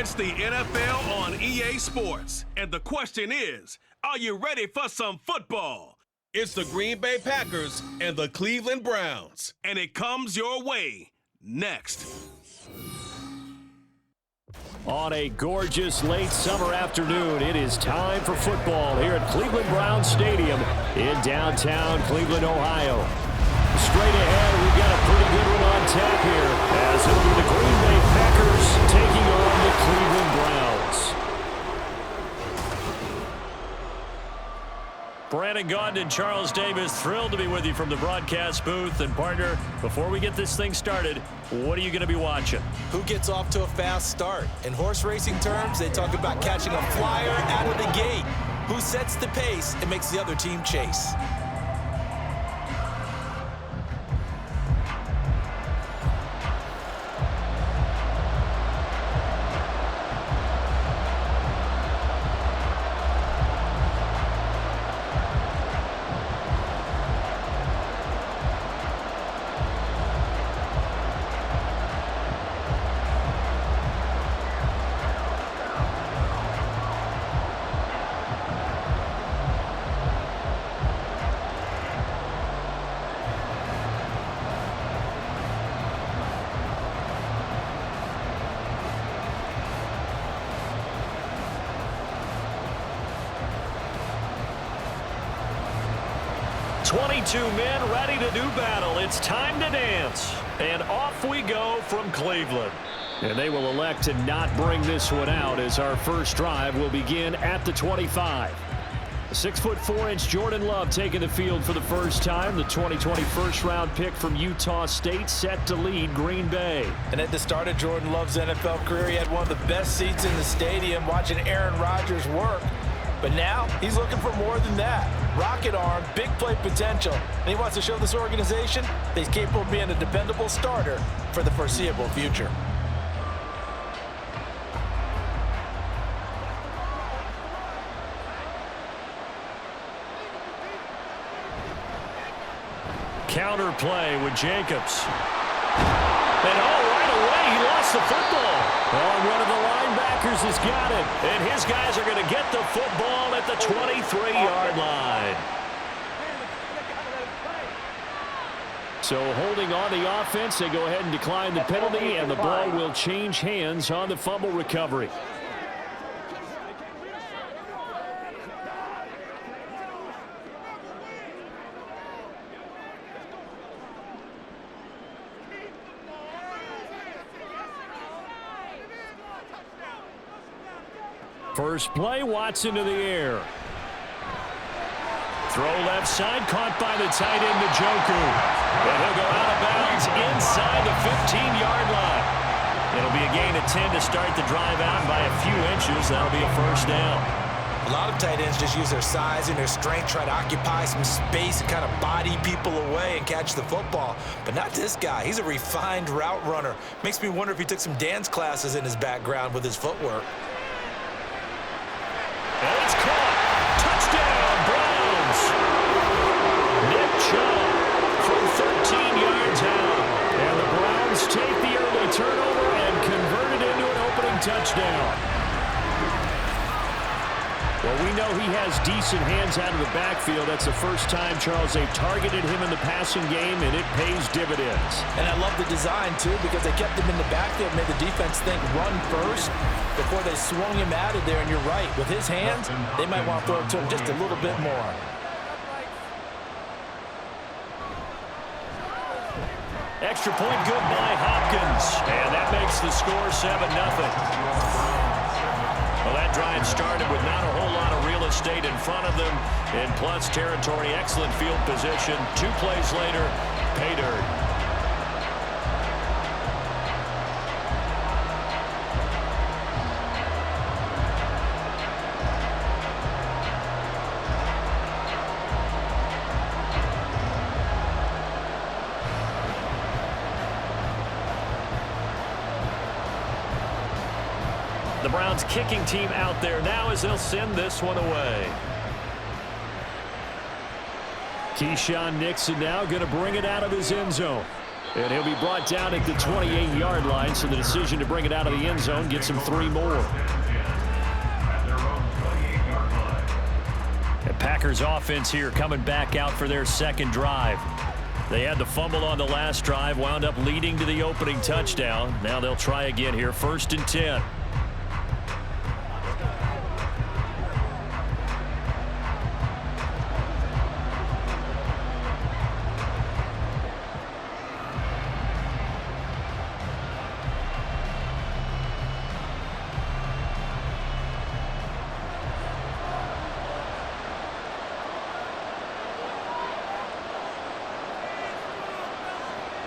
It's the NFL on EA Sports, and the question is, are you ready for some football? It's the Green Bay Packers and the Cleveland Browns, and it comes your way next. On a gorgeous late summer afternoon, it is time for football here at Cleveland Browns Stadium in downtown Cleveland, Ohio. Straight ahead, we've got a pretty good one on tap here as it'll be the Green Bay Packers taking on the Cleveland Browns. Brandon Gaudin and Charles Davis, thrilled to be with you from the broadcast booth. And partner, before we get this thing started, what are you going to be watching? Who gets off to a fast start? In horse racing terms, they talk about catching a flyer out of the gate. Who sets the pace and makes the other team chase? Two men ready to do battle. It's time to dance. And off we go from Cleveland. And they will elect to not bring this one out as our first drive will begin at the 25. 6'4" Jordan Love taking the field for the first time. The 2020 first-round pick from Utah State set to lead Green Bay. And at the start of Jordan Love's NFL career, he had one of the best seats in the stadium watching Aaron Rodgers work. But now he's looking for more than that. Rocket arm, big play potential, and he wants to show this organization that he's capable of being a dependable starter for the foreseeable future. Counter play with Jacobs. And right away, he lost the football. Oh, one of the linebackers has got it. And his guys are going to get the football at the 23-yard line. So holding on the offense, they go ahead and decline the penalty, and the ball will change hands on the fumble recovery. First play, Watson to the air. Throw left side, caught by the tight end, Njoku. And he'll go out of bounds inside the 15-yard line. It'll be a gain of 10 to start the drive out by a few inches. That'll be a first down. A lot of tight ends just use their size and their strength, try to occupy some space and kind of body people away and catch the football. But not this guy. He's a refined route runner. Makes me wonder if he took some dance classes in his background with his footwork. And it's caught. Touchdown, Browns. Nick Chubb from 13 yards out. And the Browns take the early turnover and convert it into an opening touchdown. Well, we know he has decent hands out of the backfield. That's the first time, Charles, they've targeted him in the passing game, and it pays dividends. And I love the design, too, because they kept him in the backfield, made the defense think run first before they swung him out of there. And you're right, with his hands, they might want to throw it to him just a little bit more. Extra point good by Hopkins, and that makes the score 7-0. Well, that drive started with not a whole lot of real estate in front of them in plus territory. Excellent field position. 2 plays later, pay dirt. The Browns kicking team out there now as they'll send this one away. Keyshawn Nixon now going to bring it out of his end zone. And he'll be brought down at the 28-yard line, so the decision to bring it out of the end zone gets him 3 more. The Packers offense here coming back out for their second drive. They had the fumble on the last drive, wound up leading to the opening touchdown. Now they'll try again here, 1st and 10.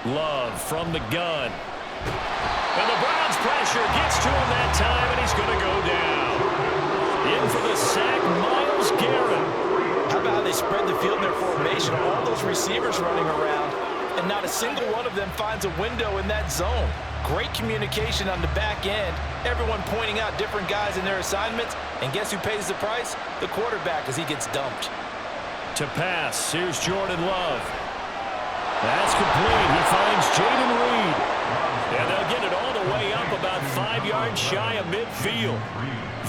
Love from the gun. And the Browns pressure gets to him that time, and he's going to go down. In for the sack, Myles Garrett. How about how they spread the field in their formation? All those receivers running around, and not a single one of them finds a window in that zone. Great communication on the back end. Everyone pointing out different guys in their assignments. And guess who pays the price? The quarterback, as he gets dumped. To pass, here's Jordan Love. That's complete. He finds Jaden Reed. And they'll get it all the way up about 5 yards shy of midfield.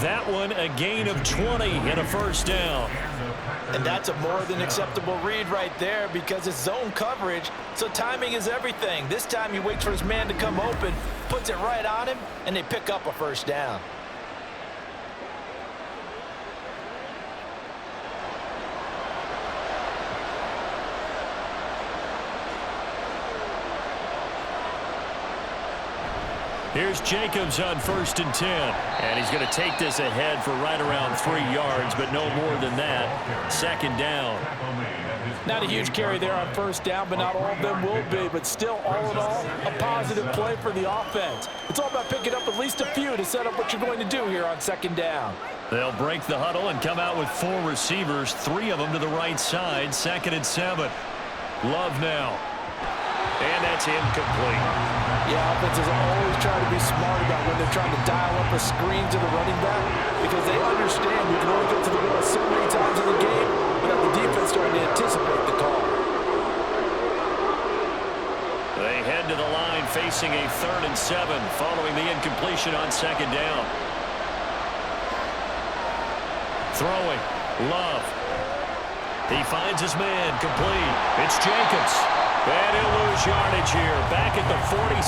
That one a gain of 20 and a first down. And that's a more than acceptable read right there because it's zone coverage, so timing is everything. This time he waits for his man to come open, puts it right on him, and they pick up a first down. Here's Jacobs on 1st and 10. And he's going to take this ahead for right around 3 yards, but no more than that. 2nd down. Not a huge carry there on 1st down, but not all of them will be. But still, all in all, a positive play for the offense. It's all about picking up at least a few to set up what you're going to do here on 2nd down. They'll break the huddle and come out with 4 receivers, 3 of them to the right side. 2nd and 7. Love now. And that's incomplete. Yeah, offenses are always trying to be smart about when they're trying to dial up a screen to the running back because they understand you can only get to the middle so many times in the game without the defense starting to anticipate the call. They head to the line facing a 3rd and 7 following the incompletion on 2nd down. Throwing. Love. He finds his man complete. It's Jacobs. And he'll lose yardage here, back at the 47.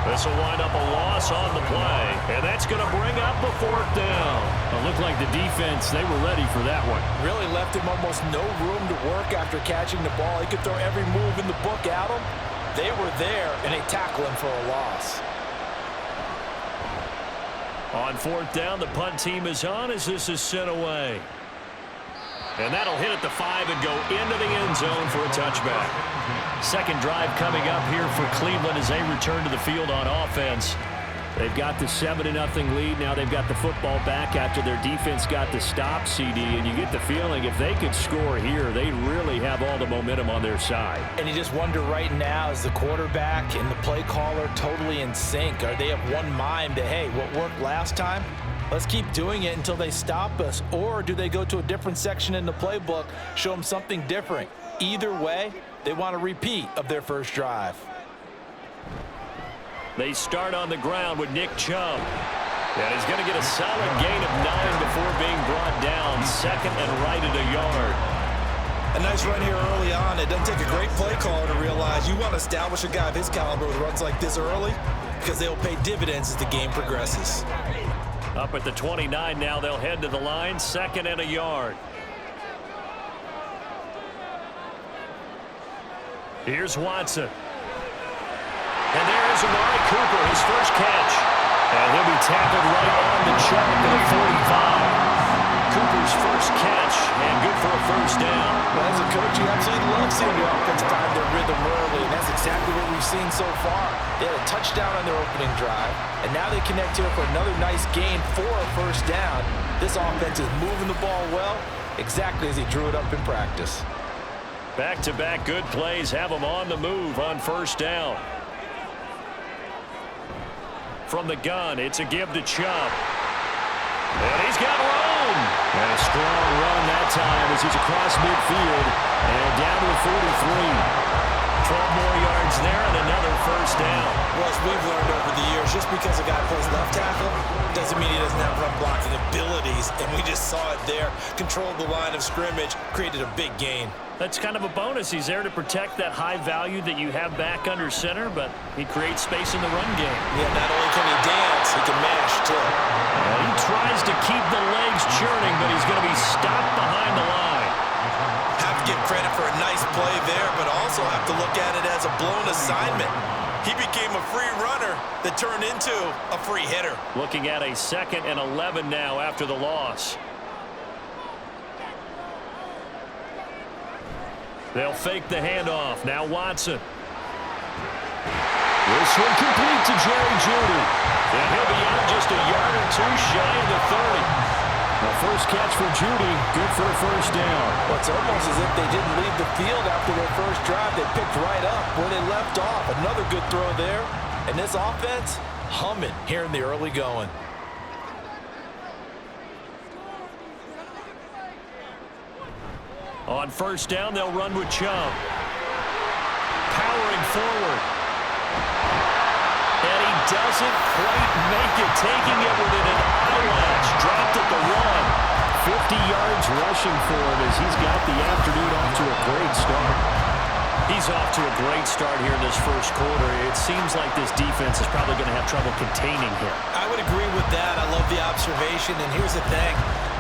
This will wind up a loss on the play, and that's going to bring up a 4th down. It looked like the defense, they were ready for that one. Really left him almost no room to work after catching the ball. He could throw every move in the book at him. They were there, and they tackle him for a loss. On 4th down, the punt team is on as this is sent away. And that'll hit at the 5 and go into the end zone for a touchback. 2nd drive coming up here for Cleveland as they return to the field on offense. They've got the 7-0 lead. Now they've got the football back after their defense got the stop, CD. And you get the feeling if they could score here, they really have all the momentum on their side. And you just wonder right now, is the quarterback and the play caller totally in sync? Are they of one mind that, hey, what worked last time? Let's keep doing it until they stop us. Or do they go to a different section in the playbook, show them something different? Either way, they want a repeat of their first drive. They start on the ground with Nick Chubb. And he's going to get a solid gain of 9 before being brought down. 2nd and right at a yard. A nice run here early on. It doesn't take a great play caller to realize you want to establish a guy of his caliber with runs like this early because they'll pay dividends as the game progresses. Up at the 29 now, they'll head to the line. 2nd and a yard. Here's Watson. And there's Amari Cooper, his first catch. And he'll be tackled right on the chalk at the 45. Cooper's first catch, and good for a first down. Well, as a coach, you absolutely love seeing the offense find their rhythm early, and that's exactly what we've seen so far. They had a touchdown on their opening drive, and now they connect here for another nice gain for a first down. This offense is moving the ball well, exactly as he drew it up in practice. Back-to-back good plays have them on the move on first down. From the gun, it's a give to Chubb. And he's got room. And a strong run that time as he's across midfield and down to the 43. 12 more yards yards there and another first down. Well, as we've learned over the years, just because a guy plays left tackle doesn't mean he doesn't have run blocking abilities, and we just saw it there. Controlled the line of scrimmage, created a big gain. That's kind of a bonus. He's there to protect that high value that you have back under center, but he creates space in the run game. Yeah, not only can he dance, he can mash, too. He tries to keep the legs churning, but he's going to be stopped behind the line. Have to give credit for a nice play there, but also have to look at it as a blown assignment. He became a free runner that turned into a free hitter. Looking at a 2nd and 11 now after the loss. They'll fake the handoff. Now Watson. This one complete to Jerry Jeudy. And he'll be out just a yard or two shy of the 30. The first catch for Jeudy, good for a first down. Well, it's almost as if they didn't leave the field after their first drive. They picked right up where they left off. Another good throw there. And this offense, humming here in the early going. On first down, they'll run with Chubb. Powering forward. And he doesn't quite make it, taking it within an eyelash. Dropped at the 1. 50 yards rushing for him as he's got the afternoon off to a great start. He's off to a great start here in this first quarter. It seems like this defense is probably going to have trouble containing him. I would agree with that. I love the observation. And here's the thing.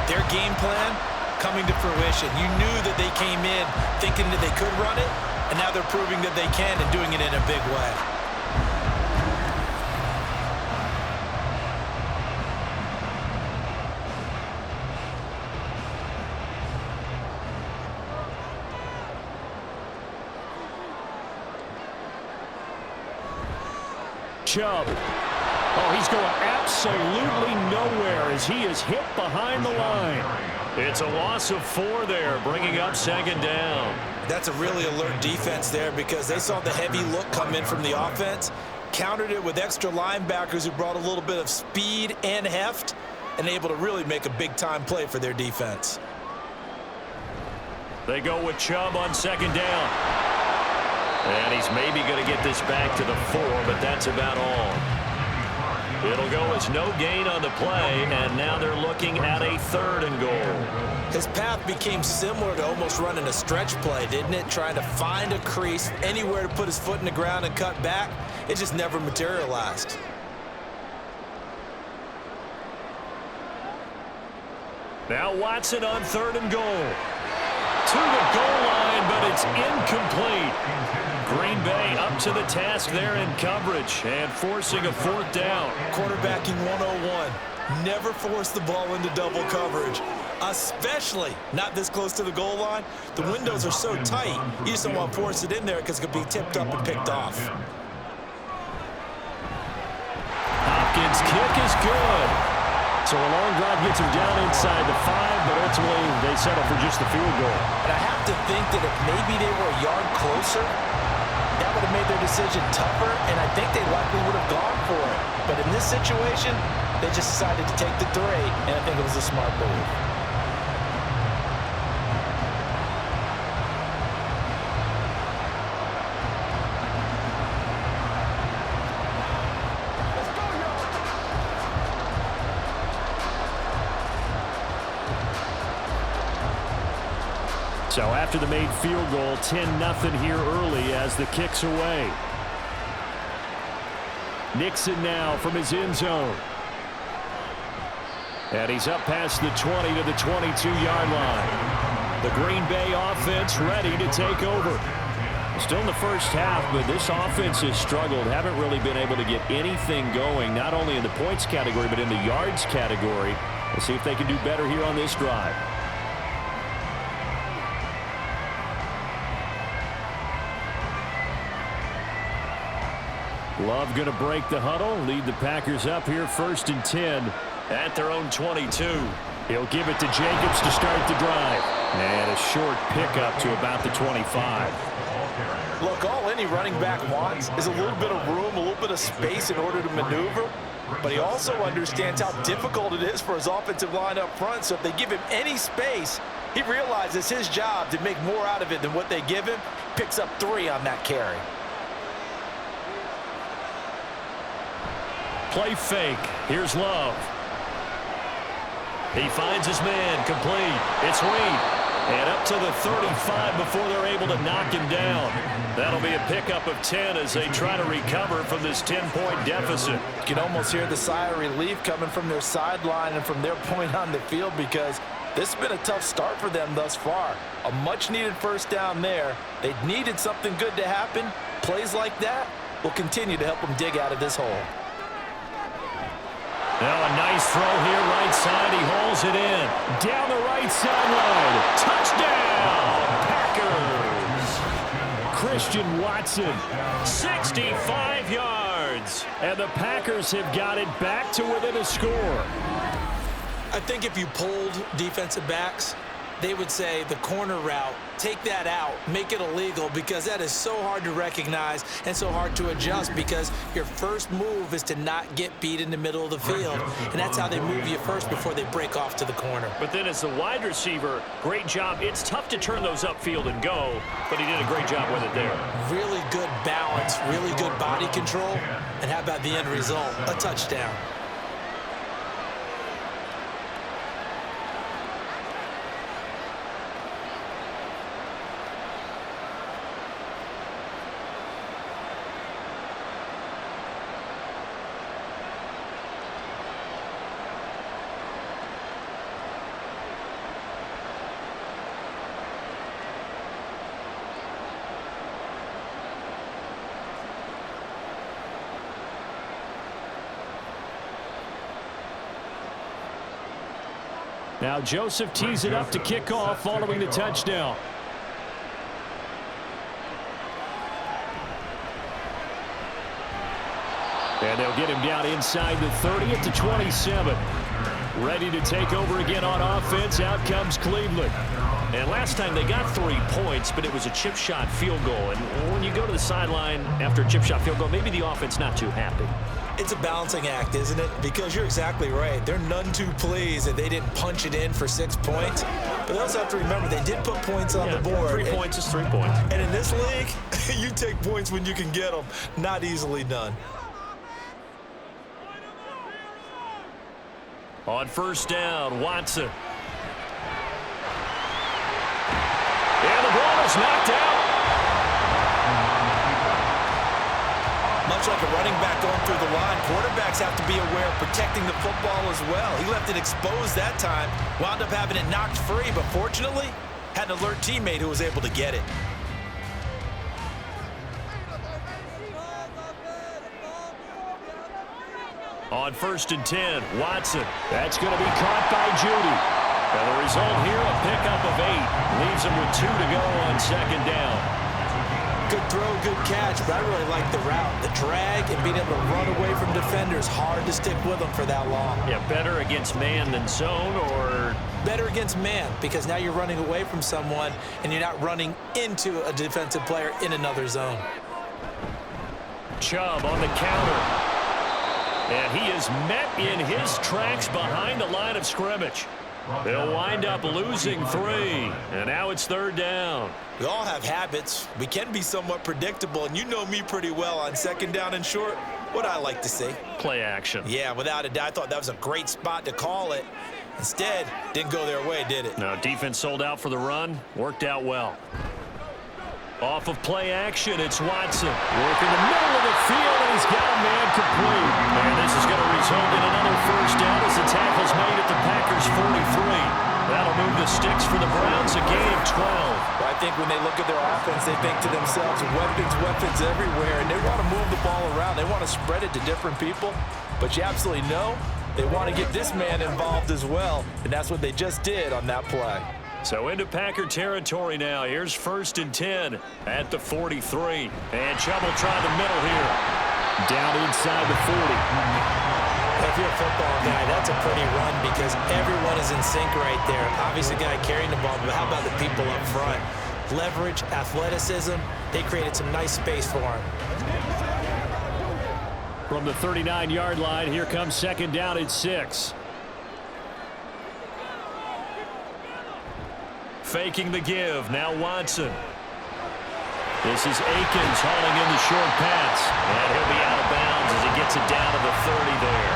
Their game plan coming to fruition. You knew that they came in thinking that they could run it, and now they're proving that they can and doing it in a big way. Chubb. Oh, he's going absolutely nowhere as he is hit behind the line. It's a loss of 4 there, bringing up 2nd down. That's a really alert defense there because they saw the heavy look come in from the offense, countered it with extra linebackers who brought a little bit of speed and heft, and able to really make a big-time play for their defense. They go with Chubb on 2nd down. And he's maybe going to get this back to the 4, but that's about all. It'll go as no gain on the play, and now they're looking at a 3rd and goal. His path became similar to almost running a stretch play, didn't it? Trying to find a crease, anywhere to put his foot in the ground and cut back. It just never materialized. Now Watson on 3rd and goal. To the goal line, but it's incomplete. Green Bay up to the task there in coverage and forcing a 4th down. Quarterbacking 101. Never force the ball into double coverage, especially not this close to the goal line. The windows are so tight, you just don't want to force it in there because it could be tipped up and picked off. Hopkins' kick is good. So a long drive gets him down inside the 5, but ultimately they settle for just the field goal. And I have to think that if maybe they were a yard closer, that would have made their decision tougher, and I think they likely would have gone for it. But in this situation, they just decided to take the 3, and I think it was a smart move. So after the made field goal, 10-0 here early as the kick's away. Nixon now from his end zone. And he's up past the 20 to the 22-yard line. The Green Bay offense ready to take over. Still in the first half, but this offense has struggled. Haven't really been able to get anything going, not only in the points category, but in the yards category. We'll see if they can do better here on this drive. Love going to break the huddle, lead the Packers up here 1st and 10 at their own 22. He'll give it to Jacobs to start the drive. And a short pickup to about the 25. Look, all any running back wants is a little bit of room, a little bit of space in order to maneuver. But he also understands how difficult it is for his offensive line up front. So if they give him any space, he realizes his job to make more out of it than what they give him. Picks up 3 on that carry. play fake. Here's Love. He finds his man, complete. It's Reed. And up to the 35 before they're able to knock him down. That'll be a pickup of 10 as they try to recover from this 10-point deficit. You can almost hear the sigh of relief coming from their sideline and from their point on the field, because this has been a tough start for them thus far. A much-needed first down there. They needed something good to happen. Plays like that will continue to help them dig out of this hole. Now a nice throw here, right side. He hauls it in. Down the right sideline. Touchdown, Packers. Christian Watson, 65 yards. And the Packers have got it back to within a score. I think if you polled defensive backs, they would say the corner route, take that out, make it illegal, because that is so hard to recognize and so hard to adjust, because your first move is to not get beat in the middle of the field, and that's how they move you first before they break off to the corner. But then as the wide receiver, great job. It's tough to turn those upfield and go, but he did a great job with it there. Really good balance, really good body control, and how about the end result? A touchdown. Now Joseph tees it up to kick off following the touchdown. And they'll get him down inside the 30 at the 27. Ready to take over again on offense. Out comes Cleveland. And last time they got 3 points, but it was a chip shot field goal. And when you go to the sideline after a chip shot field goal, maybe the offense not too happy. It's a balancing act, isn't it? Because you're exactly right. They're none too pleased that they didn't punch it in for 6 points. But they also have to remember they did put points on the board. 3 points is 3 points. And in this league, you take points when you can get them. Not easily done. On first down, Watson. And the ball is knocked out. Much like a running back going through the line, quarterbacks have to be aware of protecting the football as well. He left it exposed that time, wound up having it knocked free, but fortunately, had an alert teammate who was able to get it. On first and 10, Watson. That's going to be caught by Judy. And the result here, a pickup of 8. Leaves him with 2 to go on second down. Good throw, good catch, but I really like the route. The drag and being able to run away from defenders, hard to stick with them for that long. Yeah, better against man than zone, or? Better against man, because now you're running away from someone and you're not running into a defensive player in another zone. Chubb on the counter. And he is met in his tracks behind the line of scrimmage. They'll wind up losing 3. And now it's third down. We all have habits. We can be somewhat predictable, and you know me pretty well on second down and short. What I like to see. Play action. Yeah, without a doubt. I thought that was a great spot to call it. Instead, didn't go their way, did it? No, defense sold out for the run. Worked out well. Off of play action, it's Watson. Working the middle of the field, and he's got a man complete. And this is going to result in another first down as the tackle's made at the Packers' 43. That'll move the sticks for the Browns, a gain of 12. Well, I think when they look at their offense, they think to themselves, weapons everywhere, and they want to move the ball around. They want to spread it to different people, but you absolutely know they want to get this man involved as well, and that's what they just did on that play. So into Packer territory now. Here's first and 10 at the 43. And Chubb will try the middle here. Down inside the 40. If you're a football guy, that's a pretty run because everyone is in sync right there. Obviously, the guy carrying the ball, but how about the people up front? Leverage, athleticism, they created some nice space for him. From the 39-yard line, here comes second down at 6. Faking the give. Now Watson. This is Akins hauling in the short pass. And he'll be out of bounds as he gets it down to the 30 there.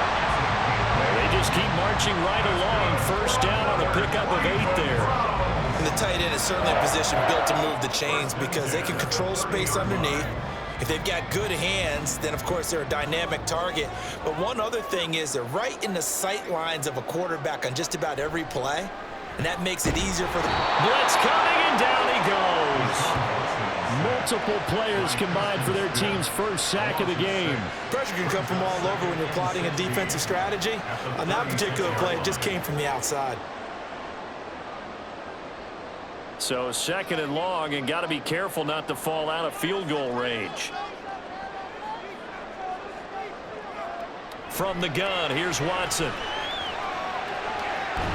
They just keep marching right along. First down on the pickup of 8 there. And the tight end is certainly a position built to move the chains because they can control space underneath. If they've got good hands, then, of course, they're a dynamic target. But one other thing is they're right in the sight lines of a quarterback on just about every play, and that makes it easier for the blitz coming, and down he goes. Multiple players combined for their team's first sack of the game. Pressure can come from all over when you're plotting a defensive strategy. On that particular play, it just came from the outside. So 2nd and long, and got to be careful not to fall out of field goal range. From the gun, here's Watson.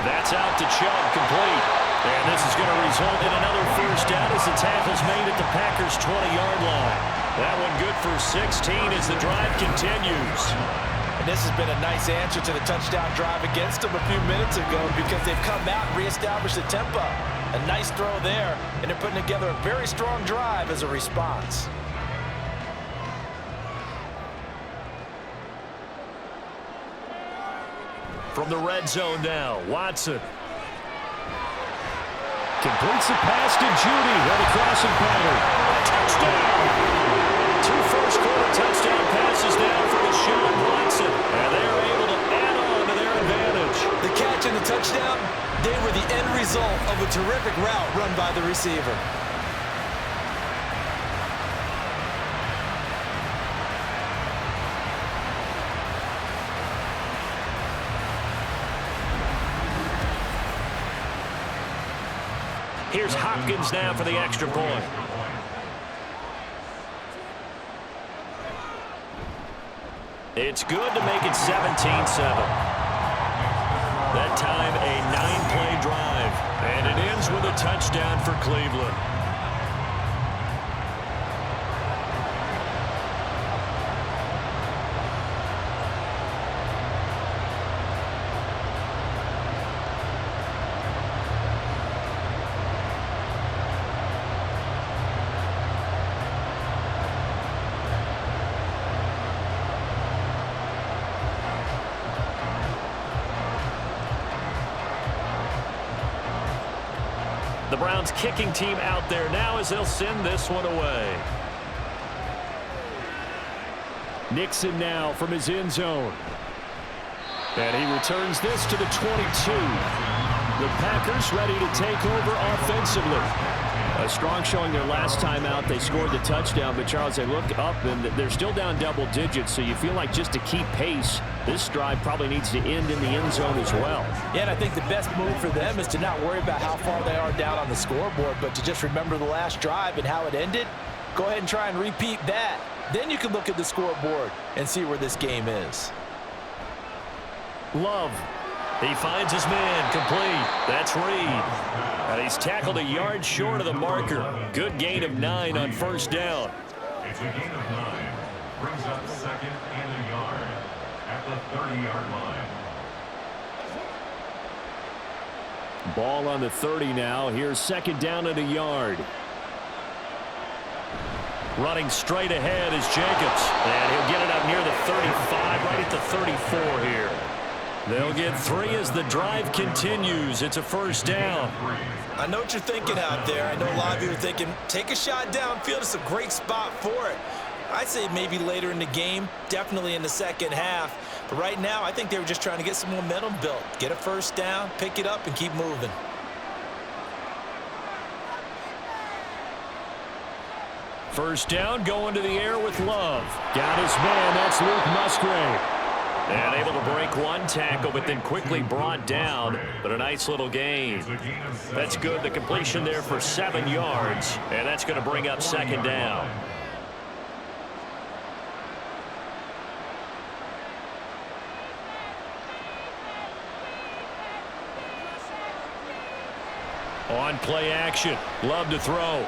That's out to Chubb, complete. And this is going to result in another first down as the tackle's made at the Packers' 20-yard line. That one good for 16 as the drive continues. And this has been a nice answer to the touchdown drive against them a few minutes ago because they've come out and reestablished the tempo. A nice throw there, and they're putting together a very strong drive as a response. From the red zone now, Watson. Completes the pass to Judy on the crossing pattern. Touchdown! 2 first-quarter touchdown passes now for Deshaun Watson. And they are able to add on to their advantage. The catch and the touchdown, they were the end result of a terrific route run by the receiver. Here's Hopkins now for the extra point. It's good to make it 17-7. That time a 9-play drive, and it ends with a touchdown for Cleveland. The Browns kicking team out there now as they'll send this one away. Nixon now from his end zone. And he returns this to the 22. The Packers ready to take over offensively. A strong showing their last time out. They scored the touchdown, but Charles, they look up and they're still down double digits, so you feel like just to keep pace, this drive probably needs to end in the end zone as well. Yeah, and I think the best move for them is to not worry about how far they are down on the scoreboard, but to just remember the last drive and how it ended. Go ahead and try and repeat that. Then you can look at the scoreboard and see where this game is. Love. He finds his man, complete. That's Reed. And he's tackled a yard short of the marker. Good gain of 9 on first down. It's a gain of 9. Brings up 2nd and a yard at the 30-yard line. Ball on the 30 now. Here's 2nd down and a yard. Running straight ahead is Jacobs. And he'll get it up near the 35, right at the 34 here. They'll get 3 as the drive continues. It's a first down. I know what you're thinking out there. I know a lot of you are thinking, take a shot downfield. It's a great spot for it. I'd say maybe later in the game, definitely in the second half. But right now, I think they were just trying to get some momentum built. Get a first down, pick it up, and keep moving. First down, going to the air with Love. Got his man, that's Luke Musgrave. And able to break one tackle, but then quickly brought down. But a nice little gain. That's good. The completion there for 7 yards. And that's going to bring up 2nd down. On play action. Love to throw.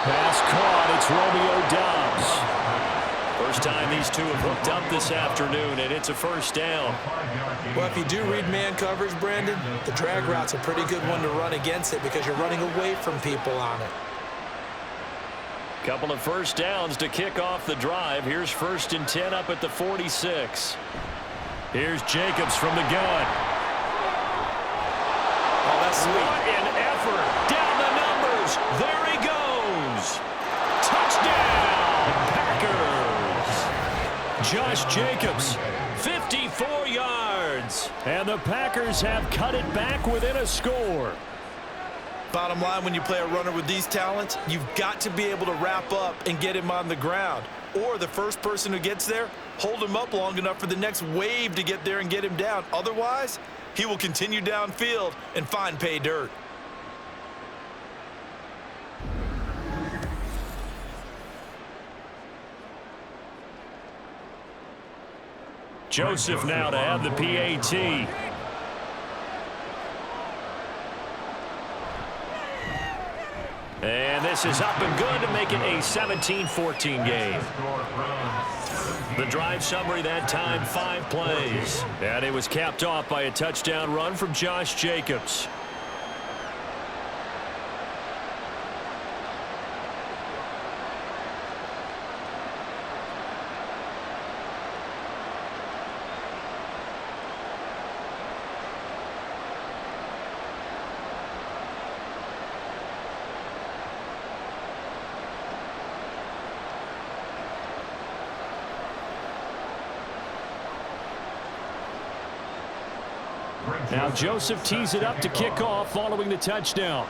Pass caught. It's Romeo Doubs. First time these two have hooked up this afternoon, and it's a first down. Well, if you do read man coverage, Brandon, the drag route's a pretty good one to run against it because you're running away from people on it. Couple of first downs to kick off the drive. Here's 1st and 10 up at the 46. Here's Jacobs from the gun. Oh, that's sweet. What an effort. Down the numbers. There he goes. Touchdown, Packers. Josh Jacobs, 54 yards. And the Packers have cut it back within a score. Bottom line, when you play a runner with these talents, you've got to be able to wrap up and get him on the ground. Or the first person who gets there, hold him up long enough for the next wave to get there and get him down. Otherwise, he will continue downfield and find pay dirt. Joseph now to have the PAT. And this is up and good to make it a 17-14 game. The drive summary that time, 5 plays. And it was capped off by a touchdown run from Josh Jacobs. Now Joseph tees it up to kick off following the touchdown.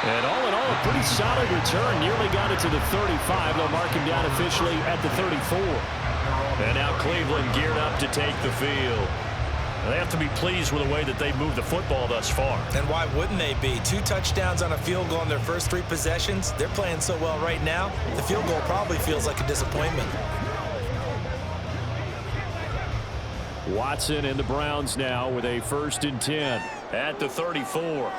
And all in all, a pretty solid return. Nearly got it to the 35. They'll mark him down officially at the 34. And now Cleveland geared up to take the field. They have to be pleased with the way that they've moved the football thus far. And why wouldn't they be? 2 touchdowns on a field goal in their first 3 possessions. They're playing so well right now, the field goal probably feels like a disappointment. Watson and the Browns now with a 1st and 10 at the 34.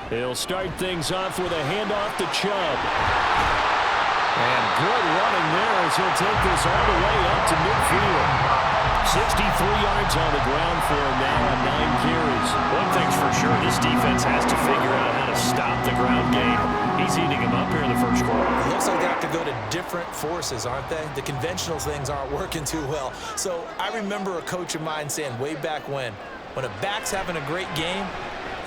He'll start things off with a handoff to Chubb. And good running there as he'll take this all the way up to midfield. 63 yards on the ground for him now on 9 carries. One thing's for sure, this defense has to figure out how to stop the ground game. He's eating him up here in the first quarter. It looks like they have to go to different forces, aren't they? The conventional things aren't working too well. So I remember a coach of mine saying way back when a back's having a great game,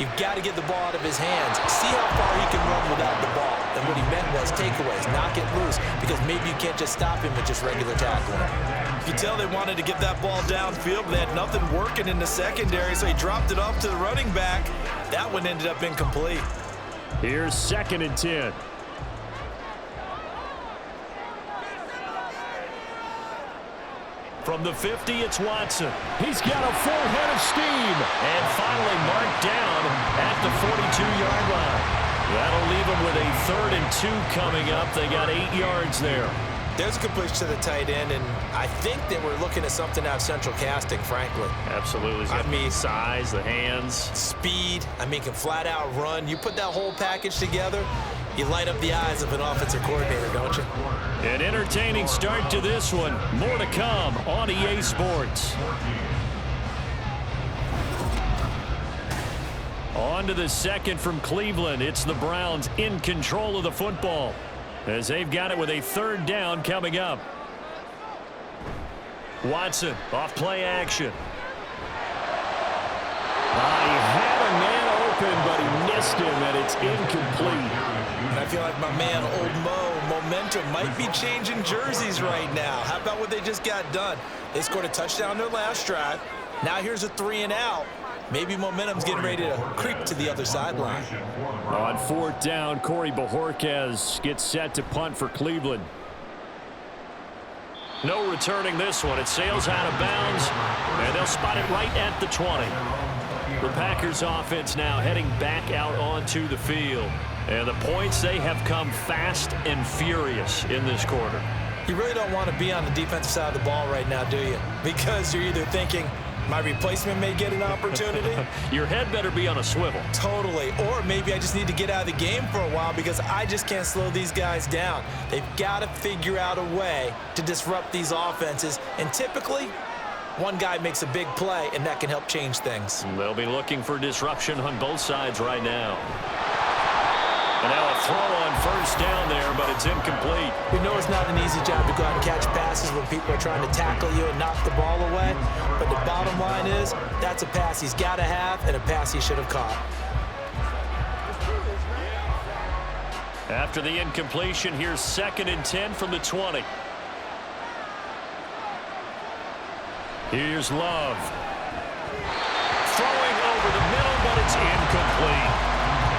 you've got to get the ball out of his hands. See how far he can run without the ball. And what he meant was takeaways, knock it loose, because maybe you can't just stop him with just regular tackling. You tell they wanted to get that ball downfield, but they had nothing working in the secondary, so he dropped it off to the running back. That one ended up incomplete. Here's 2nd and 10. From the 50, it's Watson. He's got a full head of steam. And finally marked down at the 42-yard line. That'll leave them with a 3rd and 2 coming up. They got 8 yards there. There's a completion to the tight end, and I think that we're looking at something out of central casting, frankly. Absolutely. I mean, size, the hands. Speed. I mean, can flat out run. You put that whole package together, you light up the eyes of an offensive coordinator, don't you? An entertaining start to this one. More to come on EA Sports. On to the 2nd from Cleveland. It's the Browns in control of the football as they've got it with a 3rd down coming up. Watson off play action. He had a man open, but he missed him, and it's incomplete. And I feel like my man, Old Mo, momentum might be changing jerseys right now. How about what they just got done? They scored a touchdown their last drive. Now here's a 3 and out. Maybe momentum's getting ready to creep to the other sideline. On 4th down, Corey Bojorquez gets set to punt for Cleveland. No returning this one. It sails out of bounds, and they'll spot it right at the 20. The Packers offense now heading back out onto the field. And the points, they have come fast and furious in this quarter. You really don't want to be on the defensive side of the ball right now, do you? Because you're either thinking, my replacement may get an opportunity. Your head better be on a swivel. Totally. Or maybe I just need to get out of the game for a while because I just can't slow these guys down. They've got to figure out a way to disrupt these offenses. And typically, one guy makes a big play, and that can help change things. They'll be looking for disruption on both sides right now. And now a throw on first down there, but it's incomplete. We know it's not an easy job to go out and catch passes when people are trying to tackle you and knock the ball away. But the bottom line is, that's a pass he's got to have and a pass he should have caught. After the incompletion, here's 2nd and 10 from the 20. Here's Love. Throwing over the middle, but it's incomplete.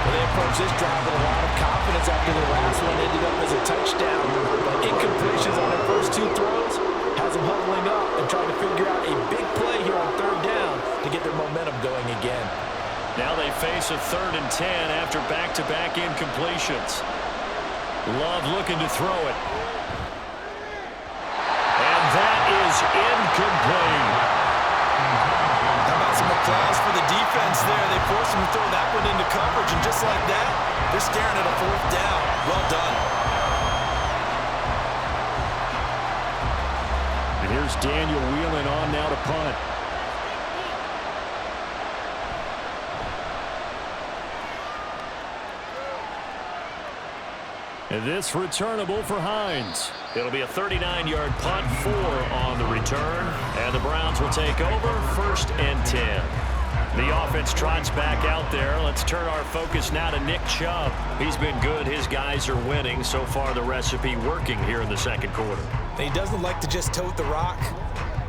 Well, they approached this drive with a lot of confidence after the last one ended up as a touchdown. But incompletions on their first 2 throws has them huddling up and trying to figure out a big play here on 3rd down to get their momentum going again. Now they face a 3rd and 10 after back-to-back incompletions. Love looking to throw it. And that is incomplete. How about some applause for the defense there? They forced him to throw that one into coverage, and just like that, they're staring at a 4th down. Well done. And here's Daniel Whelan on now to punt. And this returnable for Hines. It'll be a 39-yard punt, 4 on the return. And the Browns will take over 1st and 10. The offense trots back out there. Let's turn our focus now to Nick Chubb. He's been good. His guys are winning. So far, the recipe working here in the 2nd quarter. And he doesn't like to just tote the rock.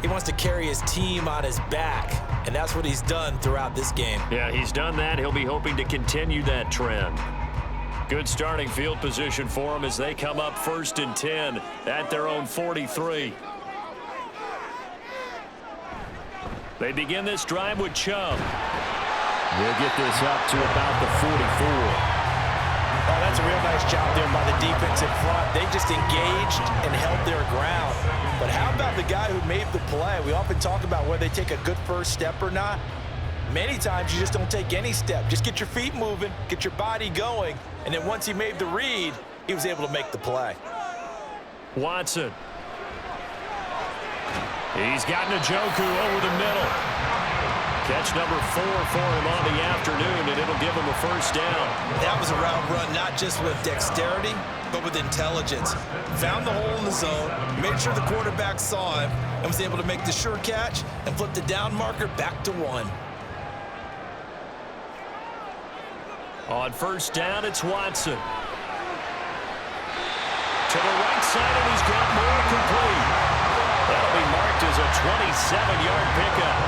He wants to carry his team on his back. And that's what he's done throughout this game. Yeah, he's done that. He'll be hoping to continue that trend. Good starting field position for them as they come up 1st and 10 at their own 43. They begin this drive with Chubb. They'll get this up to about the 44. Oh, that's a real nice job there by the defense in front. They just engaged and held their ground. But how about the guy who made the play? We often talk about whether they take a good first step or not. Many times you just don't take any step. Just get your feet moving, get your body going, and then once he made the read, he was able to make the play. Watson. He's got Njoku over the middle. Catch number 4 for him on the afternoon, and it'll give him a 1st down. That was a route run, not just with dexterity, but with intelligence. Found the hole in the zone, made sure the quarterback saw him, and was able to make the sure catch and flip the down marker back to 1. On 1st down, it's Watson. To the right side, and he's got more complete. That'll be marked as a 27-yard pickup.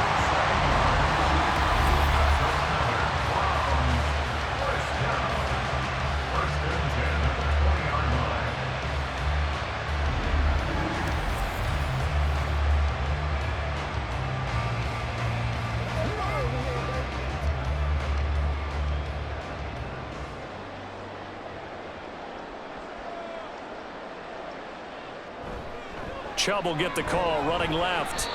Chubb will get the call, running left.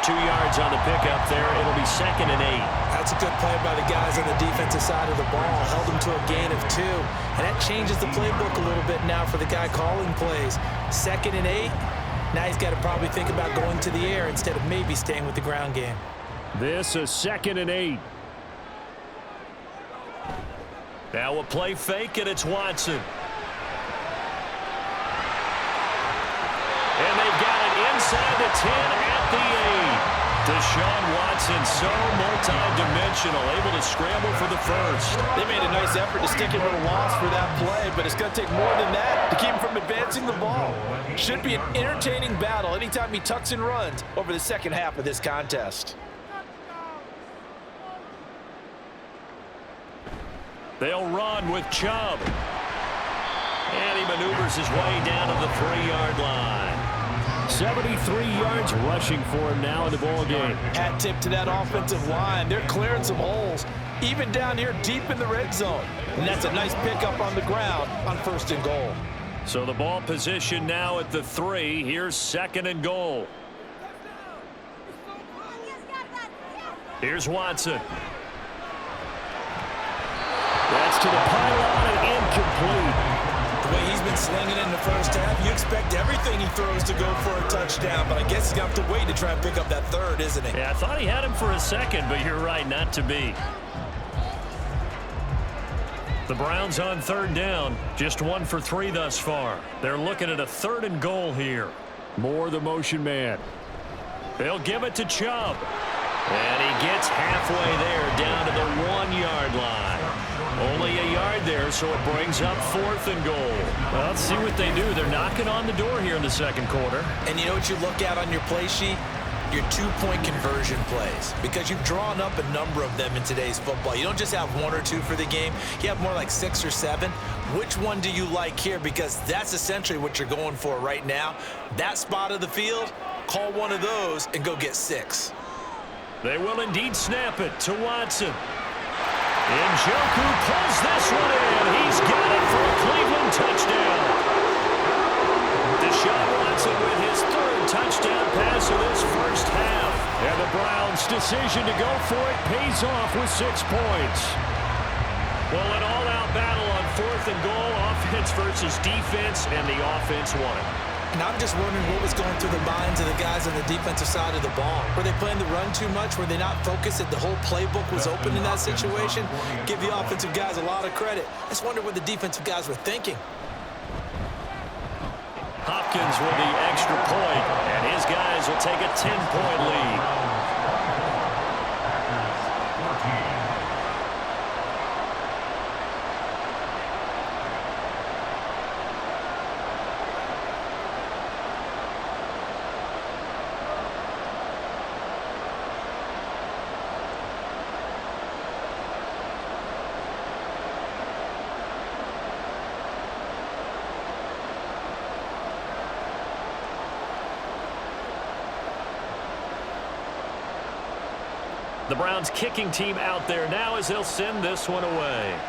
2 yards on the pickup there. It'll be 2nd and 8. That's a good play by the guys on the defensive side of the ball. Held them to a gain of 2. And that changes the playbook a little bit now for the guy calling plays. 2nd and 8. Now he's got to probably think about going to the air instead of maybe staying with the ground game. This is 2nd and 8. Now a play fake, and it's Watson. And they've got it inside the 10 at the 8. Deshaun Watson, so multi-dimensional, able to scramble for the 1st. They made a nice effort to stick him with a loss for that play, but it's going to take more than that to keep him from advancing the ball. Should be an entertaining battle anytime he tucks and runs over the 2nd half of this contest. They'll run with Chubb. And he maneuvers his way down to the 3-yard line. 73 yards rushing for him now in the ball game. Hat tip to that offensive line. They're clearing some holes, even down here deep in the red zone. And that's a nice pickup on the ground on 1st and goal. So the ball position now at the 3. Here's 2nd and goal. Here's Watson. That's to the pylon and incomplete. way he's been slinging in the first half, you expect everything he throws to go for a touchdown, but I guess he's got to wait to try and pick up that third, isn't he? Yeah, I thought he had him for a second, but you're right, not to be. The Browns on third down, just 1 for 3 thus far. They're looking at a 3rd and goal here. Moore, the motion man. They'll give it to Chubb. And he gets halfway there, down to the 1-yard line. Only a yard there, so it brings up 4th and goal. Well, let's see what they do. They're knocking on the door here in the second quarter. And you know what you look at on your play sheet? Your 2-point conversion plays, because you've drawn up a number of them in today's football. You don't just have 1 or 2 for the game. You have more like 6 or 7. Which one do you like here? Because that's essentially what you're going for right now. That spot of the field, call one of those and go get 6. They will indeed snap it to Watson. Njoku pulls this one in. He's got it for a Cleveland touchdown. Deshaun Watson with his 3rd touchdown pass of this first half. And the Browns' decision to go for it pays off with 6 points. Well, an all-out battle on 4th and goal, offense versus defense, and the offense won it. And I'm just wondering what was going through the minds of the guys on the defensive side of the ball. Were they playing the run too much? Were they not focused that the whole playbook was open in that situation? Give the offensive guys a lot of credit. I just wonder what the defensive guys were thinking. Hopkins with the extra point, and his guys will take a 10-point lead. The Browns kicking team out there now as they'll send this one away.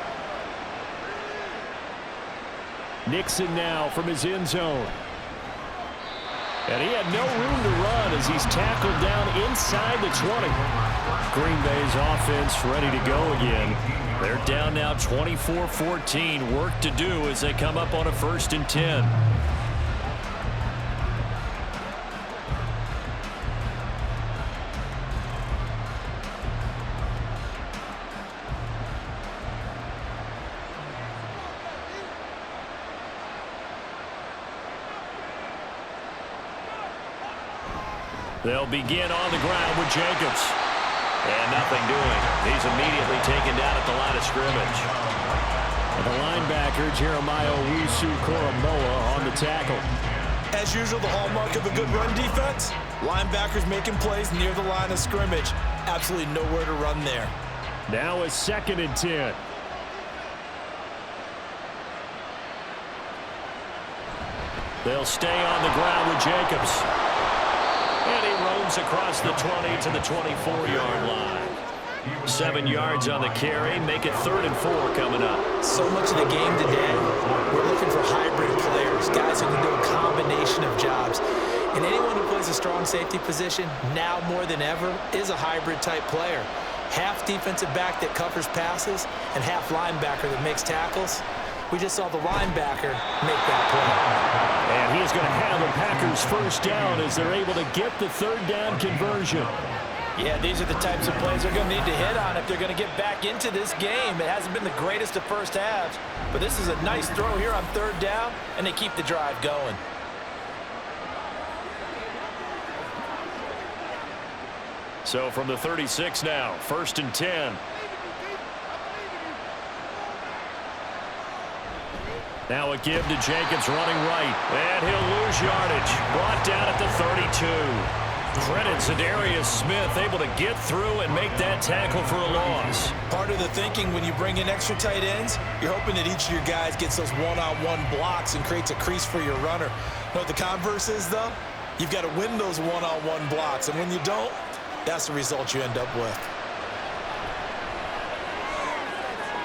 Nixon now from his end zone. And he had no room to run as he's tackled down inside the 20. Green Bay's offense ready to go again. They're down now 24-14. Work to do as they come up on a 1st and 10. They'll begin on the ground with Jacobs. And nothing doing. He's immediately taken down at the line of scrimmage. And the linebacker, Jeremiah Owusu-Koramoah, on the tackle. As usual, the hallmark of a good run defense, linebackers making plays near the line of scrimmage. Absolutely nowhere to run there. Now a 2nd and 10. They'll stay on the ground with Jacobs. And he roams across the 20 to the 24-yard line. 7 yards on the carry. Make it 3rd and 4 coming up. So much of the game today, we're looking for hybrid players, guys who can do a combination of jobs. And anyone who plays a strong safety position, now more than ever, is a hybrid-type player. Half defensive back that covers passes and half linebacker that makes tackles. We just saw the linebacker make that play. And he is going to have the Packers 1st down as they're able to get the 3rd down conversion. Yeah, these are the types of plays they're going to need to hit on if they're going to get back into this game. It hasn't been the greatest of first halves, but this is a nice throw here on 3rd down, and they keep the drive going. So from the 36 now, 1st and 10. Now a give to Jacobs running right. And he'll lose yardage. Brought down at the 32. Credit Zadarius Smith able to get through and make that tackle for a loss. Part of the thinking when you bring in extra tight ends, you're hoping that each of your guys gets those one-on-one blocks and creates a crease for your runner. You know what the converse is, though? You've got to win those one-on-one blocks. And when you don't, that's the result you end up with.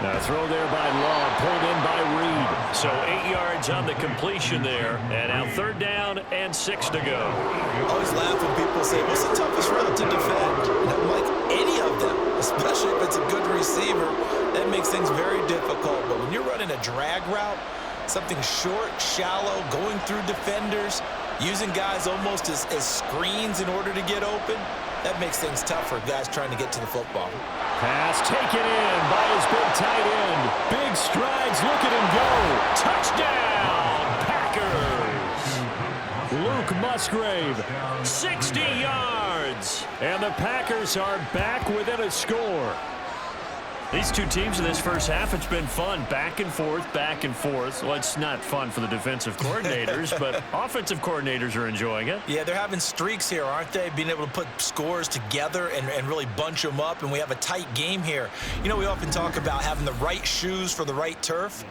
Now a throw there by Law, pulled in by Reed. So 8 yards on the completion there. And now 3rd down and 6 to go. I always laugh when people say, what's the toughest route to defend? And I'm like, any of them, especially if it's a good receiver. That makes things very difficult. But when you're running a drag route, Something short, shallow, going through defenders, using guys almost as screens in order to get open. That makes things tough for guys trying to get to the football. Pass taken in by his big tight end. Big strides, look at him go. Touchdown, Packers. Luke Musgrave, 60 yards. And the Packers are back within a score. These two teams in this first half, it's been fun. Back and forth, back and forth. Well, it's not fun for the defensive coordinators, but offensive coordinators are enjoying it. Yeah, they're having streaks here, aren't they? Being able to put scores together and really bunch them up, and we have a tight game here. You know, we often talk about having the right shoes for the right turf.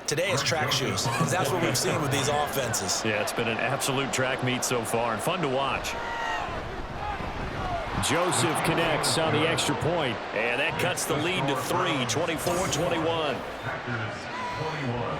Today is track shoes, because that's what we've seen with these offenses. Yeah, it's been an absolute track meet so far, and fun to watch. Joseph connects on the extra point, and that cuts the lead to 3, 24-21. Packers 21.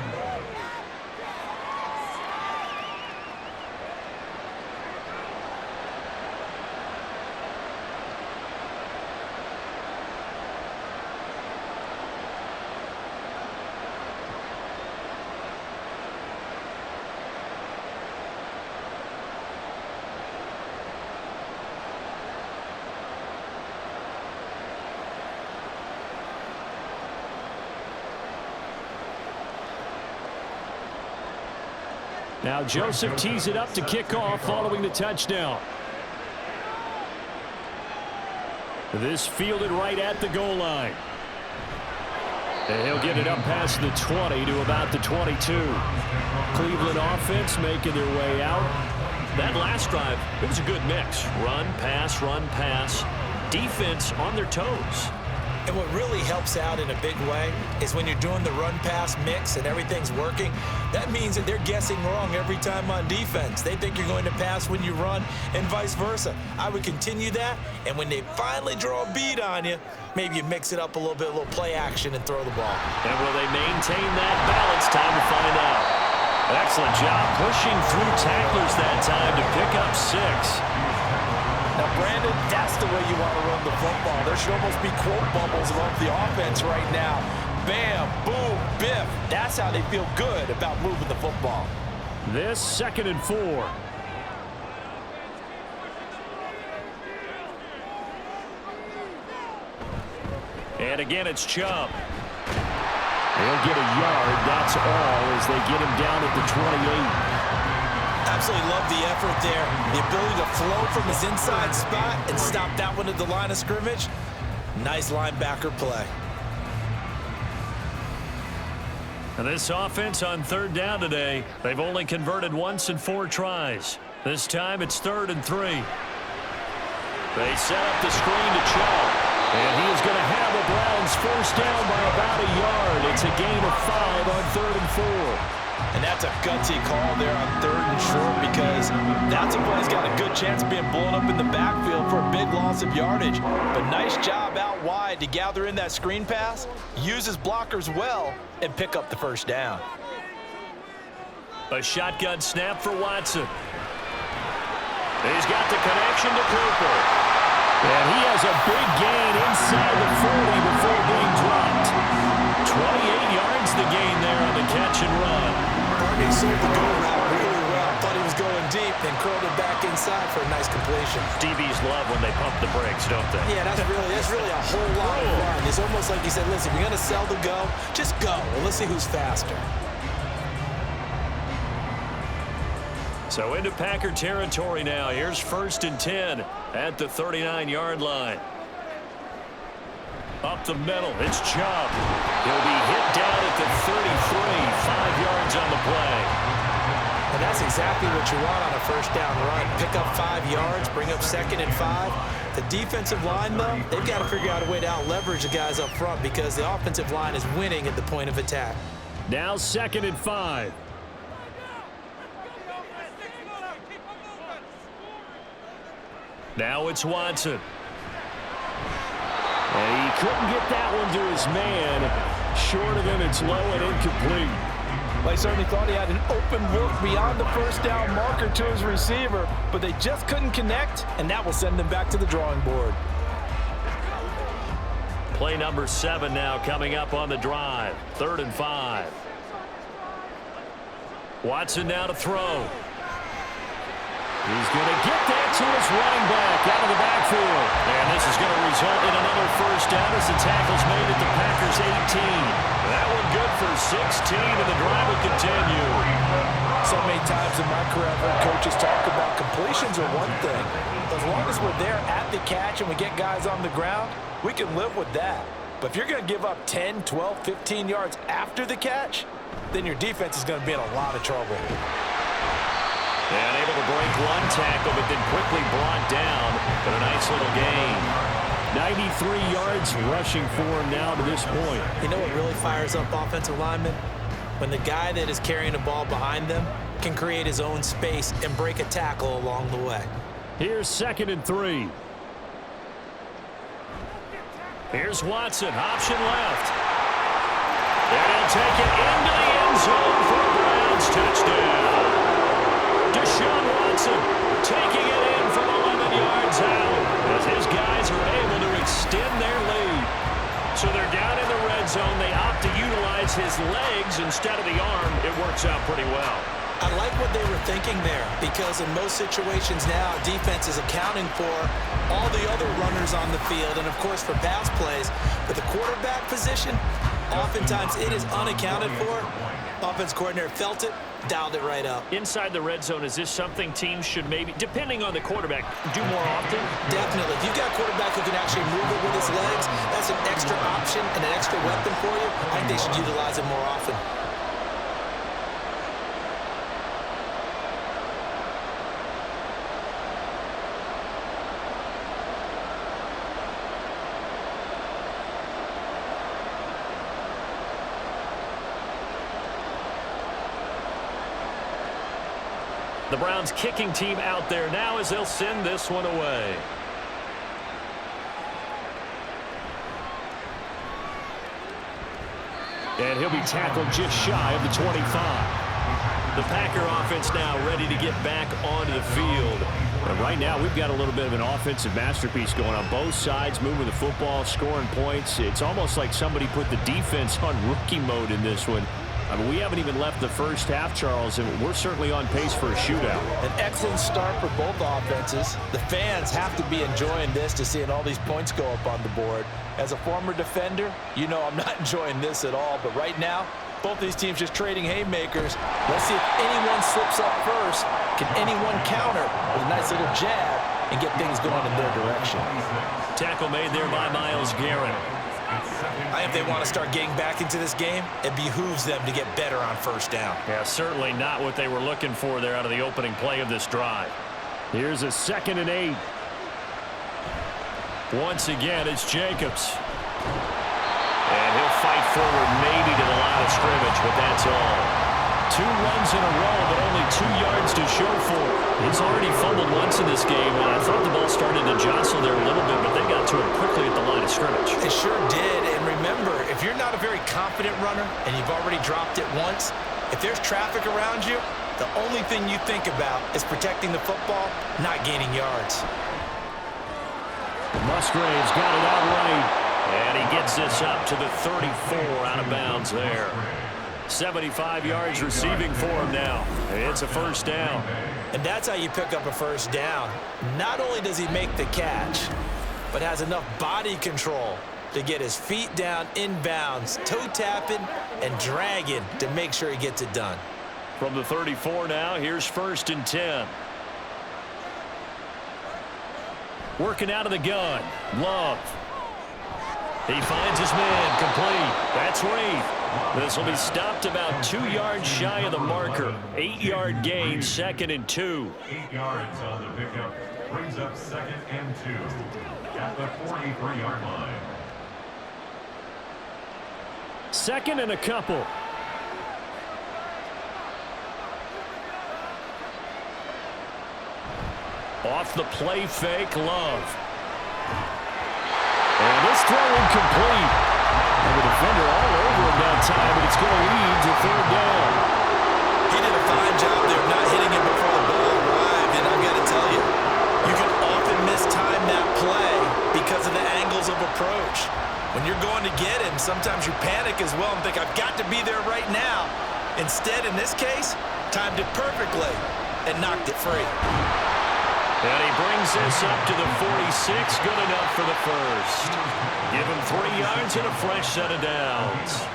Now Joseph tees it up to kick off following the touchdown. This fielded right at the goal line. And he'll get it up past the 20 to about the 22. Cleveland offense making their way out. That last drive, it was a good mix. Run, pass, defense on their toes. And what really helps out in a big way is when you're doing the run-pass mix and everything's working, that means that they're guessing wrong every time on defense. They think you're going to pass when you run and vice versa. I would continue that, and when they finally draw a bead on you, maybe you mix it up a little bit, a little play action, and throw the ball. And will they maintain that balance? Time to find out. Excellent job pushing through tacklers that time to pick up 6. Now, Brandon, that's the way you want to run the football. There should almost be quote bubbles above the offense right now. Bam, boom, biff. That's how they feel good about moving the football. This 2nd and 4. And again, it's Chubb. They'll get a yard, that's all, as they get him down at the 28. Absolutely love the effort there. The ability to flow from his inside spot and stop that one at the line of scrimmage. Nice linebacker play. And this offense on 3rd down today, they've only converted once in 4 tries. This time it's 3rd and 3. They set up the screen to Chubb. And he is going to have the Browns first down by about a yard. It's a gain of 5 on 3rd and 4. And that's a gutsy call there on 3rd and short, because that's a play that's got a good chance of being blown up in the backfield for a big loss of yardage. But nice job out wide to gather in that screen pass, use his blockers well, and pick up the first down. A shotgun snap for Watson. He's got the connection to Cooper. And he has a big gain inside the 40 before being dropped. 28 yards the gain there on the catch and run. Barney sold the go route really well. Thought he was going deep, then curled it back inside for a nice completion. DBs love when they pump the brakes, don't they? Yeah, that's really a whole lot of fun. It's almost like he said, listen, if you're going to sell the go, just go. Well, let's see who's faster. So into Packer territory now. Here's 1st and 10 at the 39-yard line. Up the middle, it's Chubb. He'll be hit down at the 33, 5 yards on the play. And that's exactly what you want on a first down run. Pick up 5 yards, bring up 2nd and 5. The defensive line, though, they've got to figure out a way to out-leverage the guys up front because the offensive line is winning at the point of attack. Now 2nd and 5. Now it's Watson. And he couldn't get that one to his man. Short of him, it's low and incomplete. Well, he certainly thought he had an open look beyond the first down marker to his receiver, but they just couldn't connect, and that will send them back to the drawing board. Play number 7 now coming up on the drive. 3rd and 5. Watson now to throw. He's going to get that to his running back out of the backfield. And this is going to result in another first down as the tackle's made at the Packers' 18. That one good for 16, and the drive will continue. So many times in my career, I've heard coaches talk about completions are one thing. As long as we're there at the catch and we get guys on the ground, we can live with that. But if you're going to give up 10, 12, 15 yards after the catch, then your defense is going to be in a lot of trouble. And able to break one tackle, but then quickly brought down. But a nice little gain. 93 yards rushing for him now to this point. You know what really fires up offensive linemen? When the guy that is carrying the ball behind them can create his own space and break a tackle along the way. Here's 2nd and 3. Here's Watson, option left. And he'll take it into the end zone for a Browns touchdown. Deshaun Watson taking it in from 11 yards out as his guys are able to extend their lead. So they're down in the red zone. They opt to utilize his legs instead of the arm. It works out pretty well. I like what they were thinking there because in most situations now, defense is accounting for all the other runners on the field and, of course, for pass plays. But the quarterback position, oftentimes it is unaccounted for. Offense coordinator felt it, dialed it right up. Inside the red zone, is this something teams should maybe, depending on the quarterback, do more often? Definitely. If you've got a quarterback who can actually move it with his legs, that's an extra option and an extra weapon for you. I think they should utilize it more often. The Browns kicking team out there now as they'll send this one away. And he'll be tackled just shy of the 25. The Packer offense now ready to get back onto the field. And right now we've got a little bit of an offensive masterpiece going on both sides, moving the football, scoring points. It's almost like somebody put the defense on rookie mode in this one. I mean, we haven't even left the first half, Charles, and we're certainly on pace for a shootout. An excellent start for both offenses. The fans have to be enjoying this to seeing all these points go up on the board. As a former defender, you know I'm not enjoying this at all. But right now, both these teams just trading haymakers. Let's see if anyone slips up first. Can anyone counter with a nice little jab and get things going in their direction? Tackle made there by Myles Garrett. If they want to start getting back into this game, it behooves them to get better on first down. Yeah, certainly not what they were looking for there out of the opening play of this drive. Here's a 2nd and 8. Once again, it's Jacobs. And he'll fight forward maybe to the line of scrimmage, but that's all. 2 runs in a row, but only 2 yards to show for it. He's already fumbled once in this game, and I thought the ball started to jostle there a little bit, but they got to him quickly at the line of scrimmage. It sure did, and remember, if you're not a very confident runner and you've already dropped it once, if there's traffic around you, the only thing you think about is protecting the football, not gaining yards. Musgrave's got it out right, and he gets this up to the 34 out of bounds there. 75 yards receiving for him now. It's a first down. And that's how you pick up a first down. Not only does he make the catch, but has enough body control to get his feet down inbounds, toe tapping and dragging to make sure he gets it done. From the 34 now, here's 1st and 10. Working out of the gun. Love. He finds his man complete. That's Reed. This will be stopped about 2 yards shy of the marker. 8-yard gain, 2nd and 2. 8 yards on the pickup brings up 2nd and 2 at the 43-yard line. 2nd and a couple. Off the play fake, Love. And this throw incomplete. And the defender all over him that time, but it's going to lead to 3rd down. He did a fine job there not hitting him before the ball arrived, and I've got to tell you, you can often mistime that play because of the angles of approach. When you're going to get him, sometimes you panic as well and think, I've got to be there right now. Instead, in this case, timed it perfectly, and knocked it free. And he brings this up to the 46, good enough for the first. Give him 3 yards and a fresh set of downs.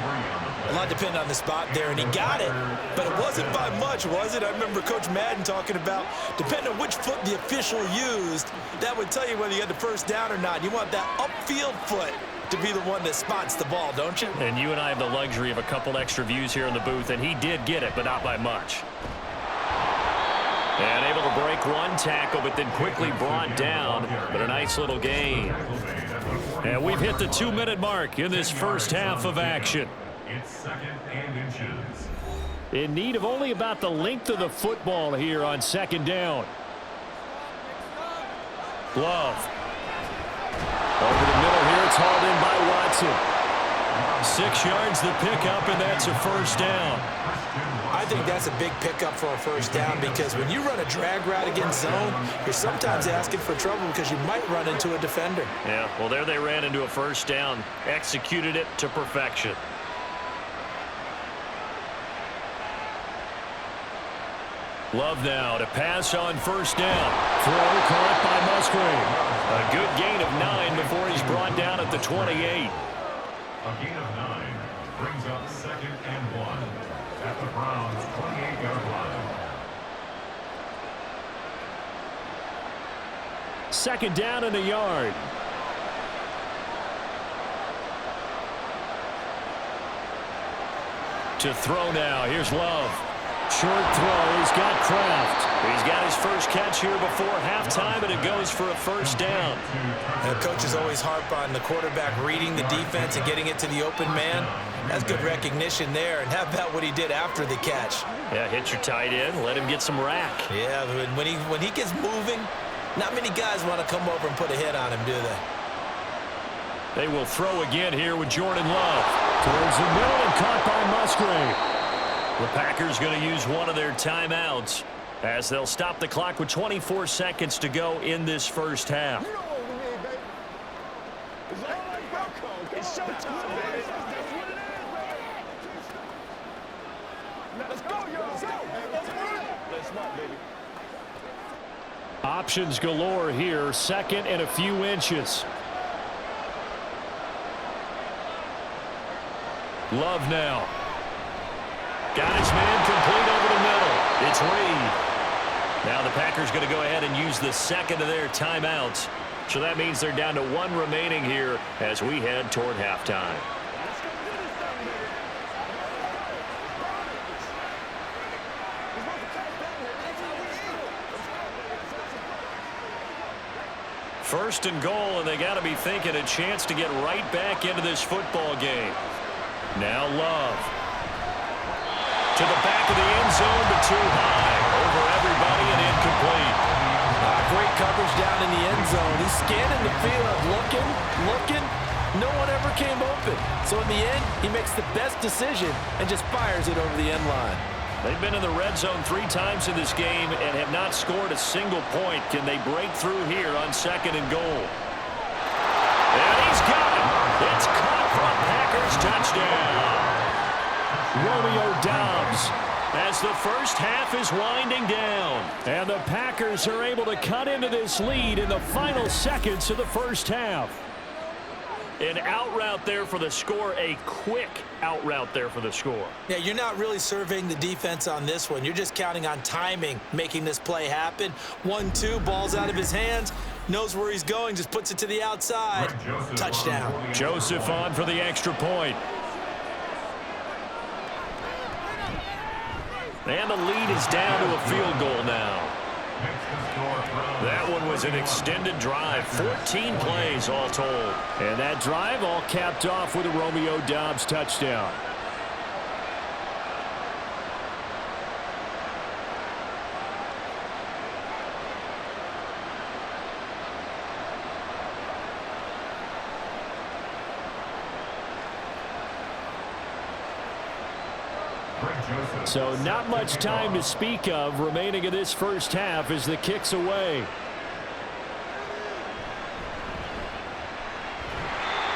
A lot depended on the spot there, and he got it, but it wasn't by much, was it? I remember Coach Madden talking about, depending on which foot the official used, that would tell you whether you had the first down or not. You want that upfield foot to be the one that spots the ball, don't you? And you and I have the luxury of a couple extra views here in the booth, and he did get it, but not by much. And able to break one tackle, but then quickly brought down, but a nice little gain. And we've hit the 2-minute mark in this first half of action. It's second and inches. In need of only about the length of the football here on second down. Love. Over the middle here, it's hauled in by Watson. 6 yards the pickup, and that's a first down. I think that's a big pickup for a first down, because when you run a drag route against zone, you're sometimes asking for trouble because you might run into a defender. Yeah, well, there they ran into a first down, executed it to perfection. Love now to pass on first down. Throw caught by Musgrave. A good gain of 9 before he's brought down at the 28. A gain of 9 brings up second and 1 at the Browns' 28-yard line. Second down and a yard. To throw now. Here's Love. Short throw. He's got Kraft. He's got his first catch here before halftime, and it goes for a first down. And coaches always harp on the quarterback reading the defense and getting it to the open man. That's good recognition there. And how about what he did after the catch? Yeah, hit your tight end. Let him get some rack. Yeah, when he gets moving, not many guys want to come over and put a hit on him, do they? They will throw again here with Jordan Love. Towards the middle and caught by Musgrave. The Packers going to use one of their timeouts as they'll stop the clock with 24 seconds to go in this first half. It's showtime, baby. Let's go, y'all. Let's smart, baby. Options galore here. Second and a few inches. Love now. Got his man complete over the middle. It's Reed. Now the Packers going to go ahead and use the second of their timeouts. So that means they're down to 1 remaining here as we head toward halftime. First and goal, and they got to be thinking a chance to get right back into this football game. Now Love. To the back of the end zone, but too high. Over everybody and incomplete. Great coverage down in the end zone. He's scanning the field, looking. No one ever came open. So in the end, he makes the best decision and just fires it over the end line. They've been in the red zone 3 times in this game and have not scored a single point. Can they break through here on second and goal? And he's got it. It's caught for a Packers touchdown. Romeo Doubs as the first half is winding down. And the Packers are able to cut into this lead in the final seconds of the first half. An out route there for the score, a quick out route there for the score. Yeah, you're not really surveying the defense on this one. You're just counting on timing, making this play happen. 1-2, ball's out of his hands, knows where he's going, just puts it to the outside. Touchdown. Joseph on for the extra point. And the lead is down to a field goal now. That one was an extended drive, 14 plays all told. And that drive all capped off with a Romeo Doubs touchdown. So not much time to speak of remaining in this first half as the kick's away.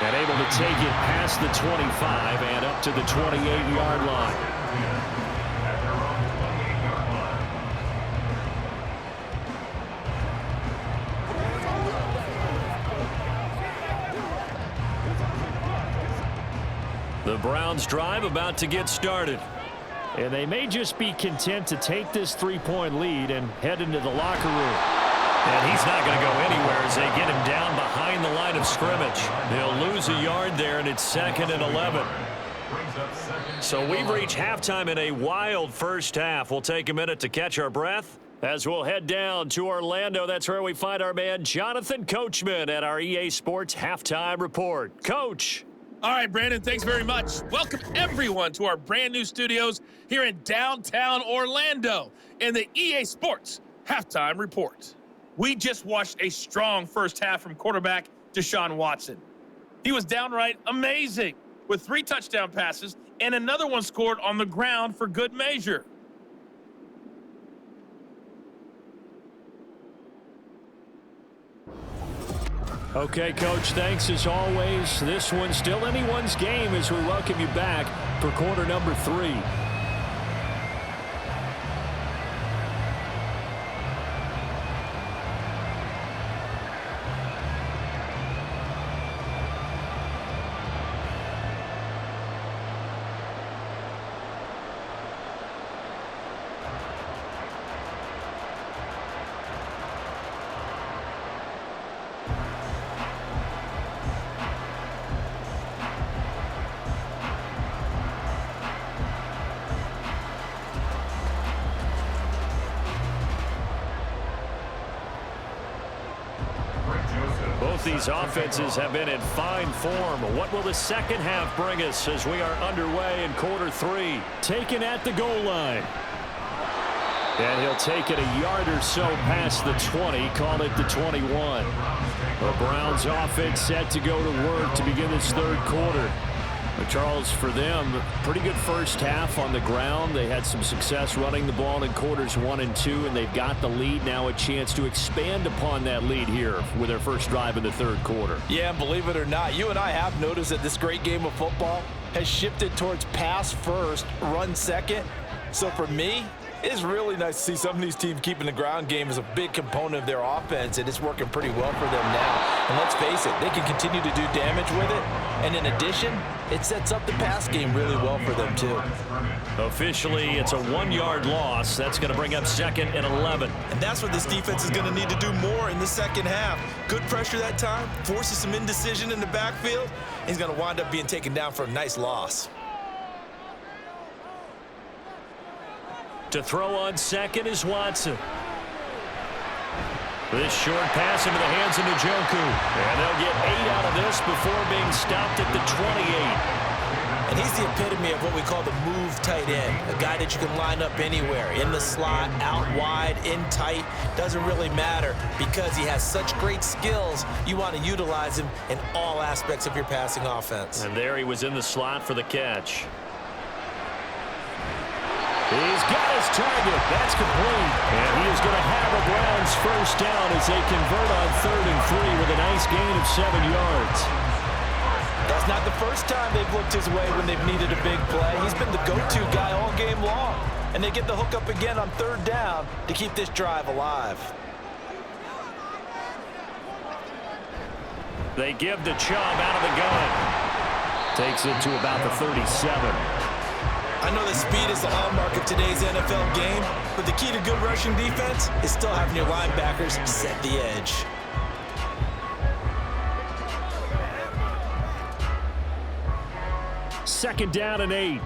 And able to take it past the 25 and up to the 28-yard line. The Browns drive about to get started. And they may just be content to take this 3-point lead and head into the locker room. And he's not going to go anywhere as they get him down behind the line of scrimmage. They'll lose a yard there, and it's 2nd and 11. So we've reached halftime in a wild first half. We'll take a minute to catch our breath as we'll head down to Orlando. That's where we find our man Jonathan Coachman at our EA Sports Halftime Report. Coach. All right, Brandon, thanks very much. Welcome, everyone, to our brand new studios here in downtown Orlando in the EA Sports Halftime Report. We just watched a strong first half from quarterback Deshaun Watson. He was downright amazing with 3 touchdown passes and another one scored on the ground for good measure. Okay, Coach, thanks as always. This one's still anyone's game as we welcome you back for quarter number 3. Both these offenses have been in fine form. What will the second half bring us as we are underway in quarter 3? Taken at the goal line. And he'll take it a yard or so past the 20, call it the 21. The Browns offense set to go to work to begin this third quarter. But Charles, for them, pretty good first half on the ground. They had some success running the ball in quarters 1 and 2, and they've got the lead. Now a chance to expand upon that lead here with their first drive in the third quarter. Yeah, and believe it or not, you and I have noticed that this great game of football has shifted towards pass first, run second. So for me, it's really nice to see some of these teams keeping the ground game as a big component of their offense, and it's working pretty well for them now. And let's face it, they can continue to do damage with it. And in addition, it sets up the pass game really well for them, too. Officially, it's a 1-yard loss. That's going to bring up 2nd and 11. And that's what this defense is going to need to do more in the second half. Good pressure that time, forces some indecision in the backfield. He's going to wind up being taken down for a nice loss. To throw on second is Watson. This short pass into the hands of Njoku. And they'll get 8 out of this before being stopped at the 28. And he's the epitome of what we call the move tight end, a guy that you can line up anywhere, in the slot, out wide, in tight, doesn't really matter because he has such great skills. You want to utilize him in all aspects of your passing offense. And there he was in the slot for the catch. He's got his target. That's complete. And he is going to have a Browns first down as they convert on 3rd and 3 with a nice gain of 7 yards. That's not the first time they've looked his way when they've needed a big play. He's been the go-to guy all game long. And they get the hook up again on 3rd down to keep this drive alive. They give the Chubb out of the gun. Takes it to about the 37. I know that speed is the hallmark of today's NFL game, but the key to good rushing defense is still having your linebackers set the edge. Second down and 8.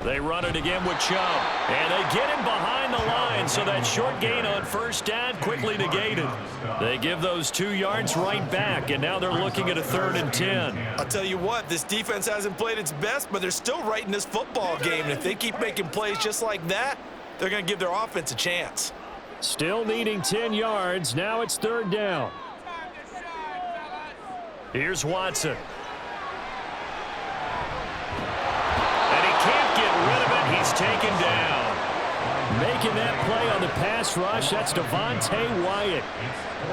They run it again with Chubb. And they get him behind the line, so that short gain on first down quickly negated. They give those 2 yards right back, and now they're looking at a 3rd and 10. I'll tell you what, this defense hasn't played its best, but they're still right in this football game. And if they keep making plays just like that, they're going to give their offense a chance. Still needing 10 yards. Now it's 3rd down. Here's Watson. And he can't get rid of it. He's taken down. Making that play on the pass rush, that's Devontae Wyatt.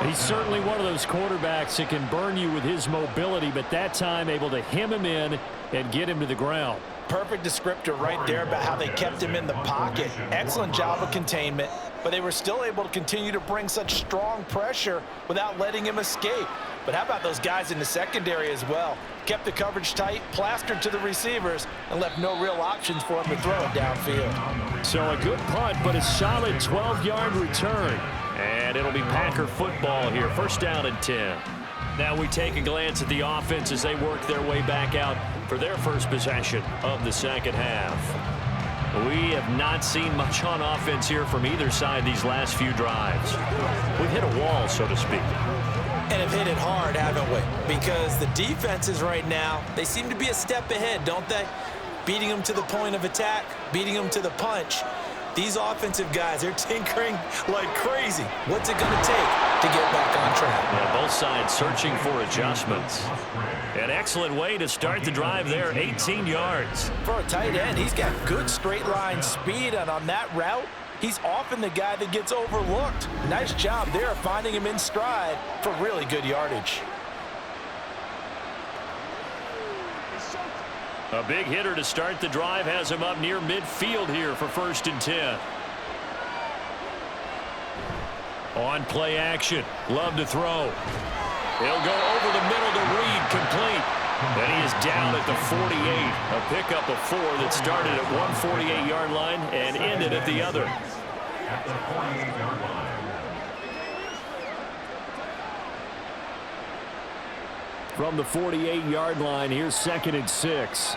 He's certainly one of those quarterbacks that can burn you with his mobility, but that time able to hem him in and get him to the ground. Perfect descriptor right there about how they kept him in the pocket. Excellent job of containment, but they were still able to continue to bring such strong pressure without letting him escape. But how about those guys in the secondary as well? Kept the coverage tight, plastered to the receivers, and left no real options for him to throw it downfield. So a good punt, but a solid 12-yard return. And it'll be Packer football here. First down and 10. Now we take a glance at the offense as they work their way back out for their first possession of the second half. We have not seen much on offense here from either side these last few drives. We've hit a wall, so to speak. And have hit it hard, haven't we? Because the defenses right now, they seem to be a step ahead, don't they? Beating them to the point of attack, beating them to the punch. These offensive guys, they're tinkering like crazy. What's it going to take to get back on track? Yeah, both sides searching for adjustments. An excellent way to start the drive there, 18 yards. For a tight end, he's got good straight line speed, and on that route, he's often the guy that gets overlooked. Nice job there finding him in stride for really good yardage. A big hitter to start the drive has him up near midfield here for 1st and 10. On play action. Love to throw. He'll go over the middle to Reed, complete. And he is down at the 48. A pickup of 4 that started at one 48-yard line and ended at the other. At the 48-yard line. From the 48-yard line, here's 2nd and 6.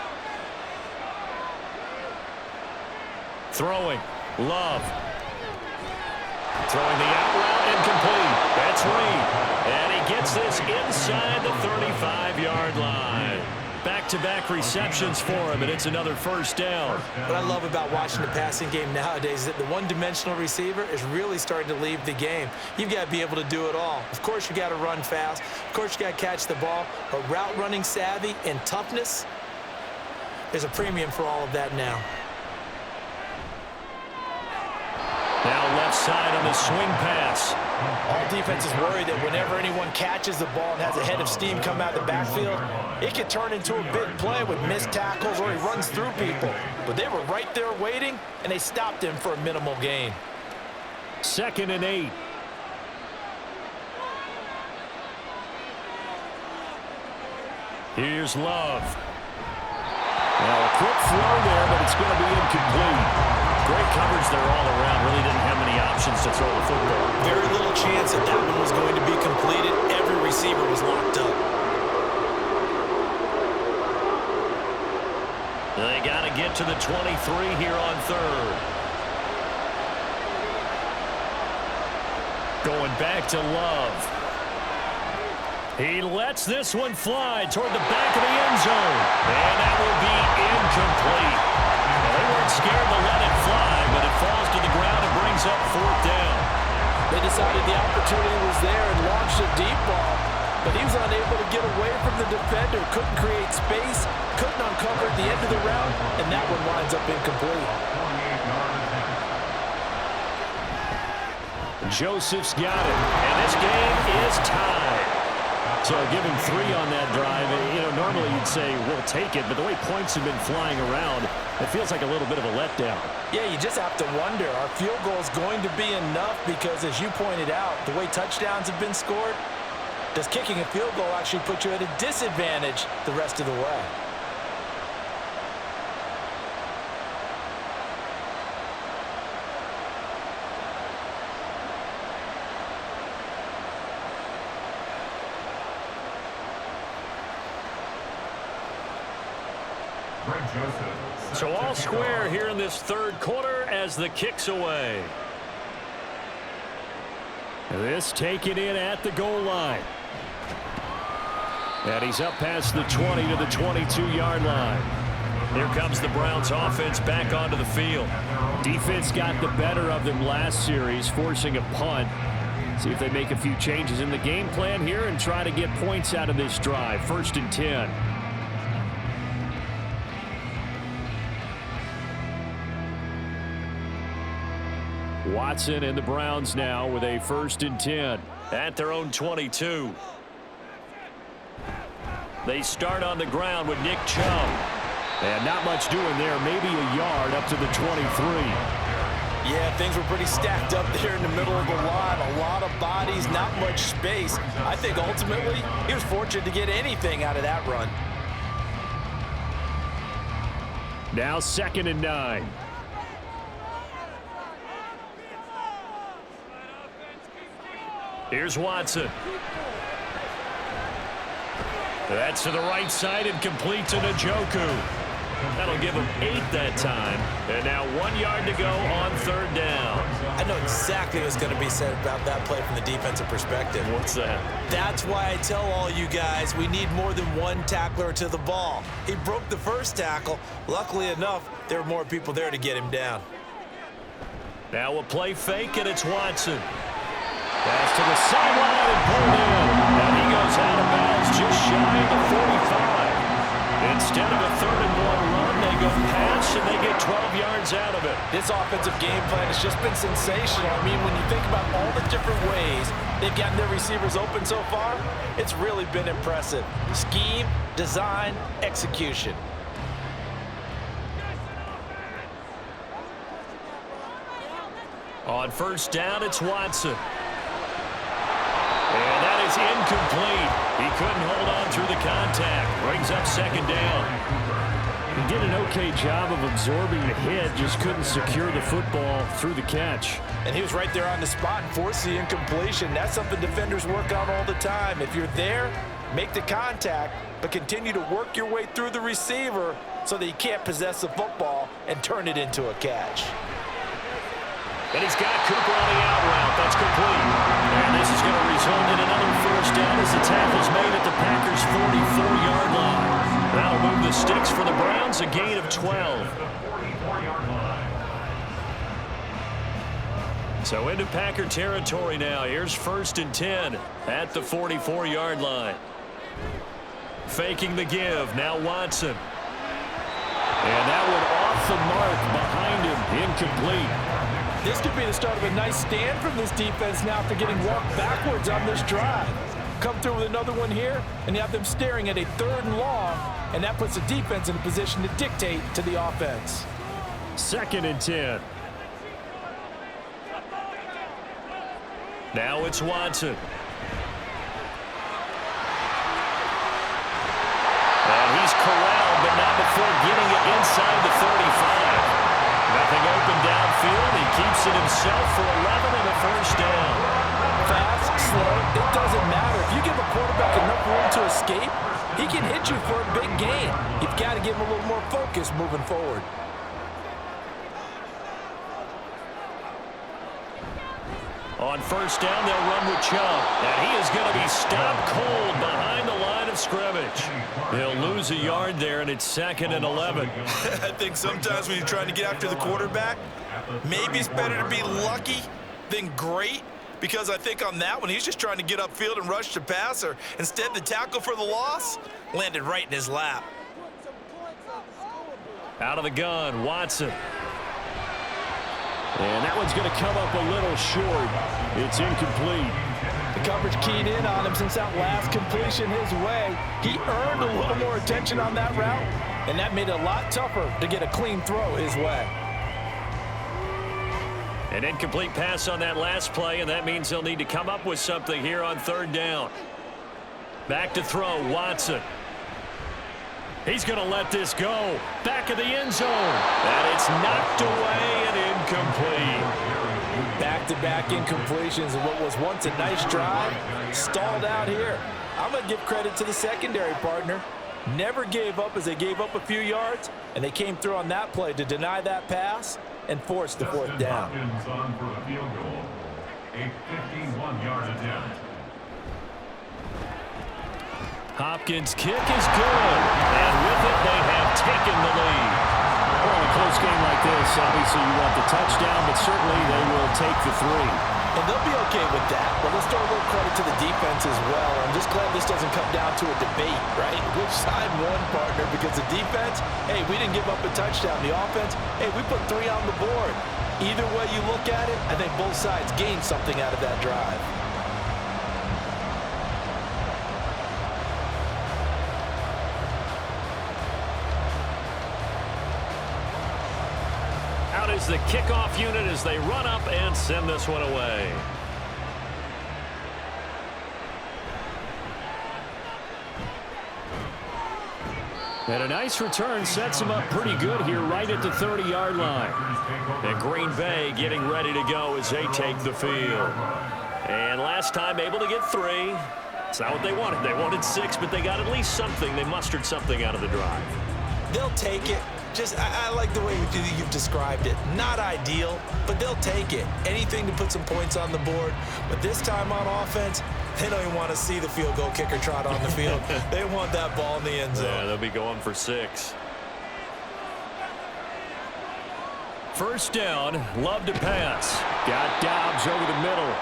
Throwing. Love. Throwing the out route, incomplete. That's Reed. And he gets this inside the 35-yard line. Back-to-back receptions for him, and it's another first down. What I love about watching the passing game nowadays is that the one-dimensional receiver is really starting to leave the game. You've got to be able to do it all. Of course, you got to run fast. Of course, you got to catch the ball. But route running savvy and toughness, there's a premium for all of that now. Now left side on the swing pass. All defenses worry that whenever anyone catches the ball and has a head of steam come out of the backfield, it can turn into a big play with missed tackles or he runs through people. But they were right there waiting, and they stopped him for a minimal gain. 2nd and 8. Here's Love. Now a quick throw there, but it's going to be incomplete. Great coverage there all around. Really didn't have many options to throw the football. Very little chance that that one was going to be completed. Every receiver was locked up. They got to get to the 23 here on 3rd. Going back to Love. He lets this one fly toward the back of the end zone. And that will be incomplete. Well, they weren't scared to let it fly, but it falls to the ground and brings up 4th down. They decided the opportunity was there and launched a deep ball, but he was unable to get away from the defender, couldn't create space, couldn't uncover at the end of the route, and that one winds up incomplete. Joseph's got it, and this game is tied. So give him 3 on that drive. You know, normally you'd say, we'll take it, but the way points have been flying around, it feels like a little bit of a letdown. Yeah, you just have to wonder, are field goals going to be enough? Because as you pointed out, the way touchdowns have been scored, does kicking a field goal actually put you at a disadvantage the rest of the way? So all square here in this 3rd quarter as the kick's away. This taken in at the goal line. And he's up past the 20 to the 22-yard line. Here comes the Browns offense back onto the field. Defense got the better of them last series, forcing a punt. See if they make a few changes in the game plan here and try to get points out of this drive. 1st and 10. Watson and the Browns now with a 1st and 10 at their own 22. They start on the ground with Nick Chubb. And not much doing there, maybe a yard up to the 23. Yeah, things were pretty stacked up there in the middle of the line. A lot of bodies, not much space. I think ultimately he was fortunate to get anything out of that run. Now 2nd and 9. Here's Watson. That's to the right side and complete to Njoku. That'll give him 8 that time. And now 1 yard to go on 3rd down. I know exactly what's going to be said about that play from the defensive perspective. What's that? That's why I tell all you guys we need more than one tackler to the ball. He broke the first tackle. Luckily enough, there were more people there to get him down. Now a play fake, and it's Watson. Pass to the sideline and pulled in. And he goes out of bounds just shy of the 45. Instead of a 3rd and 1 run, they go pass, and they get 12 yards out of it. This offensive game plan has just been sensational. I mean, when you think about all the different ways they've gotten their receivers open so far, it's really been impressive. Scheme, design, execution. On 1st down, it's Watson. And that is incomplete. He couldn't hold on through the contact. Brings up 2nd down. He did an okay job of absorbing the hit, just couldn't secure the football through the catch. And he was right there on the spot and forced the incompletion. That's something defenders work on all the time. If you're there, make the contact, but continue to work your way through the receiver so that he can't possess the football and turn it into a catch. And he's got Cooper on the out route. That's complete. And this is going to result in another 1st down as the tackle's made at the Packers' 44-yard line. That'll move the sticks for the Browns, a gain of 12. So into Packer territory now. Here's 1st and 10 at the 44-yard line. Faking the give. Now Watson. And that one off the mark behind him. Incomplete. This could be the start of a nice stand from this defense now after getting walked backwards on this drive. Come through with another one here, and you have them staring at a 3rd and long, and that puts the defense in a position to dictate to the offense. 2nd and 10. Now it's Watson. And he's corralled, but not before getting it inside the 35. Nothing open downfield. He keeps it himself for 11 and a 1st down. Fast, slow, it doesn't matter. If you give a quarterback enough room to escape, he can hit you for a big gain. You've got to give him a little more focus moving forward. On 1st down, they'll run with Chubb. And he is going to be stopped cold behind the line of scrimmage. He'll lose a yard there, and it's 2nd and 11. I think sometimes when you're trying to get after the quarterback, maybe it's better to be lucky than great, because I think on that one, he's just trying to get upfield and rush the passer. Instead, the tackle for the loss landed right in his lap. Out of the gun, Watson. And that one's going to come up a little short. It's incomplete. The coverage keyed in on him since that last completion his way. He earned a little more attention on that route, and that made it a lot tougher to get a clean throw his way. An incomplete pass on that last play, and that means they'll need to come up with something here on 3rd down. Back to throw, Watson. He's going to let this go. Back of the end zone. And it's knocked away and incomplete. Back-to-back incompletions of what was once a nice drive, stalled out here. I'm going to give credit to the secondary partner. Never gave up as they gave up a few yards, and they came through on that play to deny that pass and force the 4th down. Hopkins on for the field goal. A 51-yard attempt. Hopkins' kick is good. And with it, they have taken the lead. Well, in a close game like this, obviously you want the touchdown, but certainly they will take the 3. And they'll be okay with that. But let's throw a little credit to the defense as well. I'm just glad this doesn't come down to a debate, right? Which side won, partner? Because the defense, hey, we didn't give up a touchdown. The offense, hey, we put 3 on the board. Either way you look at it, I think both sides gained something out of that drive. Out is the kickoff unit as they run up and send this one away. And a nice return sets him up pretty good here right at the 30-yard line. And Green Bay getting ready to go as they take the field. And last time able to get 3. It's not what they wanted. They wanted 6, but they got at least something. They mustered something out of the drive. They'll take it. I like the way you've described it. Not ideal, but they'll take it. Anything to put some points on the board. But this time on offense, they don't even want to see the field goal kicker trot on the field. They want that ball in the end zone. Yeah, they'll be going for 6. First down, Love to pass. Got Dobbs over the middle.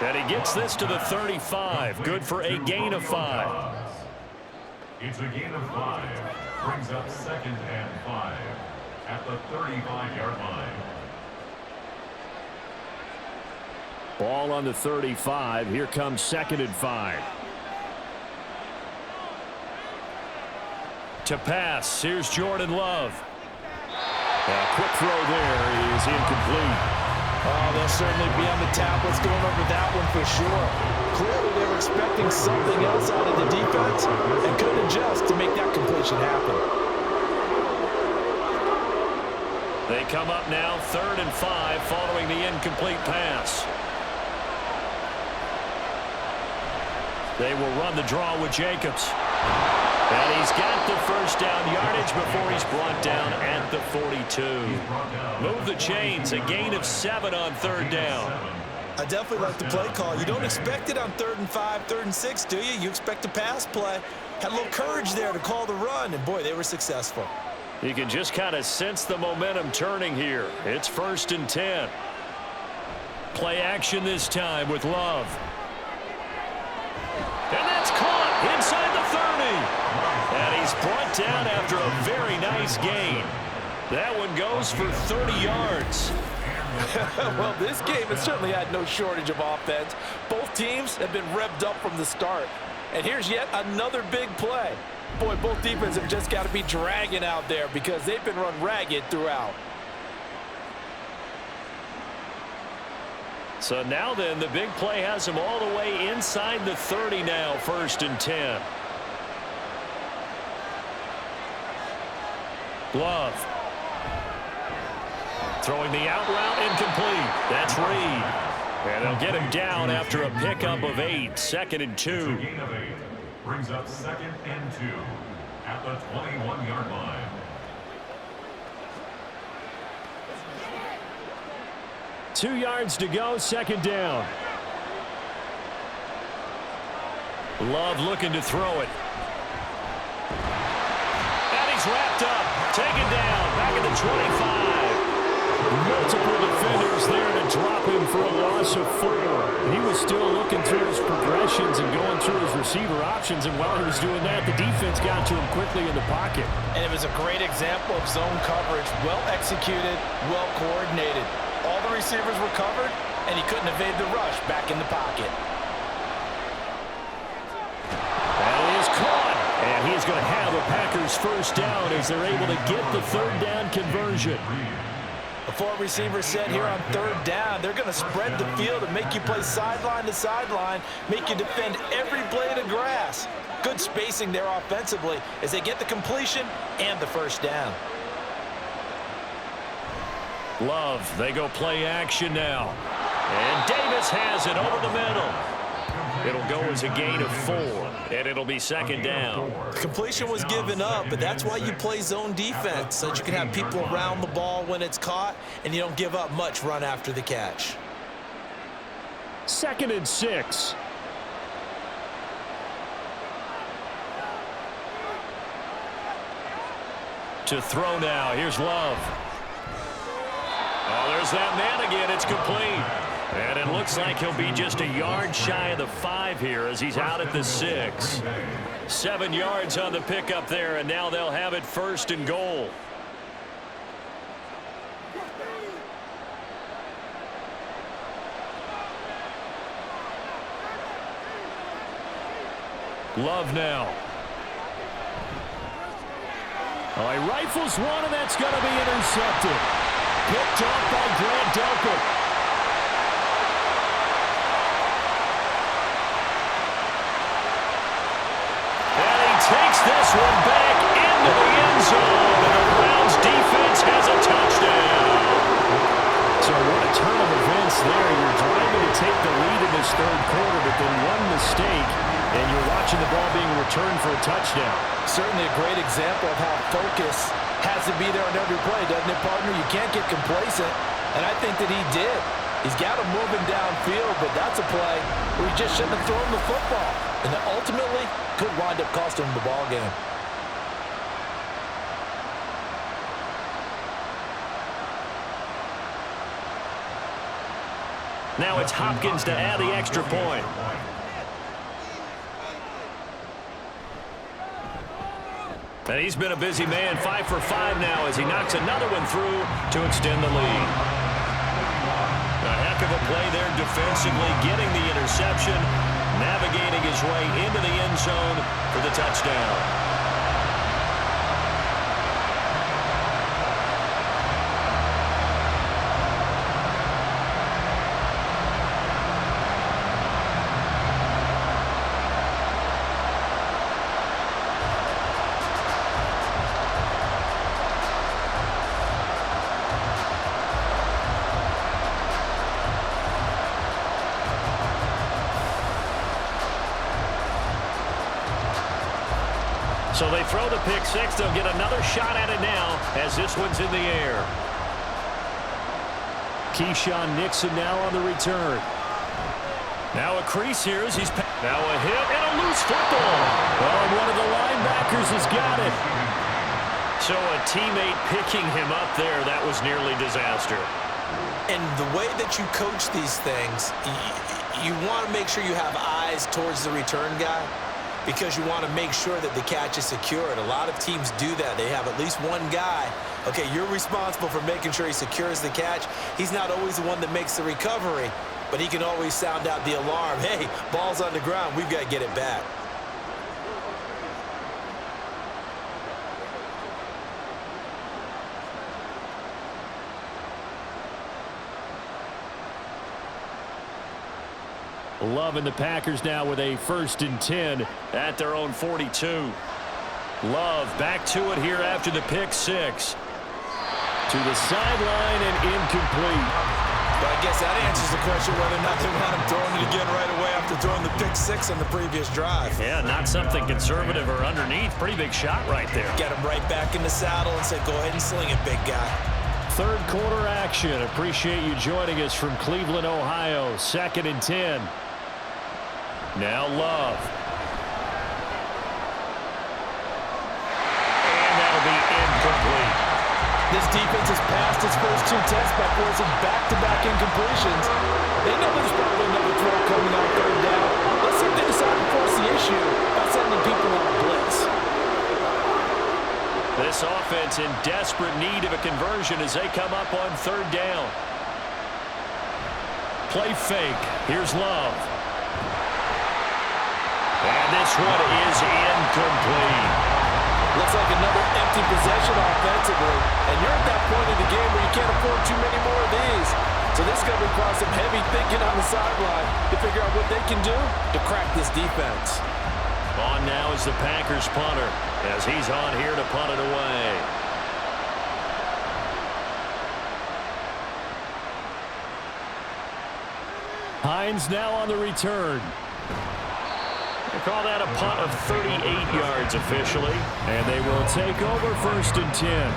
And he gets this to the 35. Good for a gain of 5. It's a gain of 5. Brings up 2nd and 5 at the 35-yard line. Ball on the 35. Here comes 2nd and 5. To pass, here's Jordan Love. A quick throw there is incomplete. Oh, they'll certainly be on the tablets going over that one for sure. Clearly, they were expecting something else out of the defense and couldn't adjust to make that completion happen. They come up now 3rd and 5 following the incomplete pass. They will run the draw with Jacobs. And he's got the first down yardage before he's brought down at the 42. Move the chains, a gain of 7 on 3rd down. I definitely like the play call. You don't expect it on 3rd and 5, 3rd and 6, do you? You expect a pass play. Had a little courage there to call the run, and boy, they were successful. You can just kind of sense the momentum turning here. It's 1st and 10. Play action this time with Love. And that's caught inside the 30. And he's brought down after a very nice gain. That one goes for 30 yards. Well, this game has certainly had no shortage of offense. Both teams have been revved up from the start. And here's yet another big play. Boy, both defenses have just got to be dragging out there because they've been run ragged throughout. So now then, the big play has him all the way inside the 30 now, 1st and 10. Love. Throwing the out route incomplete. That's Reed. And they'll get him down after a pickup of 8. 2nd and 2. It's a gain of 8. Brings up 2nd and 2 at the 21-yard line. Two yards to go, 2nd down. Love looking to throw it. And he's wrapped up. Taken down. Back at the 25. Multiple defenders there to drop him for a loss of 4. He was still looking through his progressions and going through his receiver options, and while he was doing that, the defense got to him quickly in the pocket. And it was a great example of zone coverage. Well executed, well coordinated. All the receivers were covered, and he couldn't evade the rush back in the pocket. That is caught, and he's going to have a Packers first down as they're able to get the 3rd down conversion. The 4 receivers set here on 3rd down. They're going to spread the field and make you play sideline to sideline, make you defend every blade of grass. Good spacing there offensively as they get the completion and the first down. Love, they go play action now. And Davis has it over the middle. It'll go as a gain of 4, and it'll be 2nd down. The completion was given up, but that's why you play zone defense, so that you can have people around the ball when it's caught, and you don't give up much run after the catch. 2nd and 6. To throw now, here's Love. Oh, there's that man again. It's complete. And it looks like he'll be just a yard shy of the 5 here as he's out at the 6. 7 yards on the pickup there, and now they'll have it 1st and goal. Love now. Oh, he rifles one, and that's going to be intercepted. picked off by Grant Delpit. And he takes this one back into the end zone, and the Browns defense has a touchdown. So what a turn of events there. You're driving to take the lead in this third quarter, but then one mistake, and you're watching the ball being returned for a touchdown. Certainly a great example of how focus has to be there on every play, doesn't it, partner? You can't get complacent, and I think that he did. He's got him moving downfield, but that's a play where he just shouldn't have thrown the football. And that ultimately could wind up costing him the ball game. Now it's Hopkins to add the extra point. And he's been a busy man, 5 for 5 now as he knocks another one through to extend the lead. A heck of a play there defensively, getting the interception, navigating his way into the end zone for the touchdown. So they throw the pick six. They'll get another shot at it now as this one's in the air. Keyshawn Nixon now on the return. Now a crease here as he's... Now a hit and a loose football. Well, and one of the linebackers has got it. So a teammate picking him up there, that was nearly disaster. And the way that you coach these things, you want to make sure you have eyes towards the return guy, because you want to make sure that the catch is secured. A lot of teams do that. They have at least one guy. Okay, you're responsible for making sure he secures the catch. He's not always the one that makes the recovery, but he can always sound out the alarm. Hey, ball's on the ground. We've got to get it back. Love and the Packers now with a 1st and 10 at their own 42. Love back to it here after the pick six. To the sideline and incomplete. But I guess that answers the question whether or not they want him throwing it again right away after throwing the pick six on the previous drive. Yeah, not something conservative or underneath. Pretty big shot right there. Get him right back in the saddle and say, go ahead and sling it, big guy. Third quarter action. Appreciate you joining us from Cleveland, Ohio. 2nd and 10. Now Love. And that'll be incomplete. This defense has passed its first 2 tests by forcing back-to-back incompletions. They know there's probably another throw coming on 3rd down. Let's see if they decide to force the issue by sending people on a blitz. This offense in desperate need of a conversion as they come up on 3rd down. Play fake. Here's Love. And this one is incomplete. Looks like another empty possession offensively. And you're at that point in the game where you can't afford too many more of these. So this is going to require some heavy thinking on the sideline to figure out what they can do to crack this defense. On now is the Packers punter as he's on here to punt it away. Hines now on the return. They call that a punt of 38 yards officially. And they will take over 1st and 10.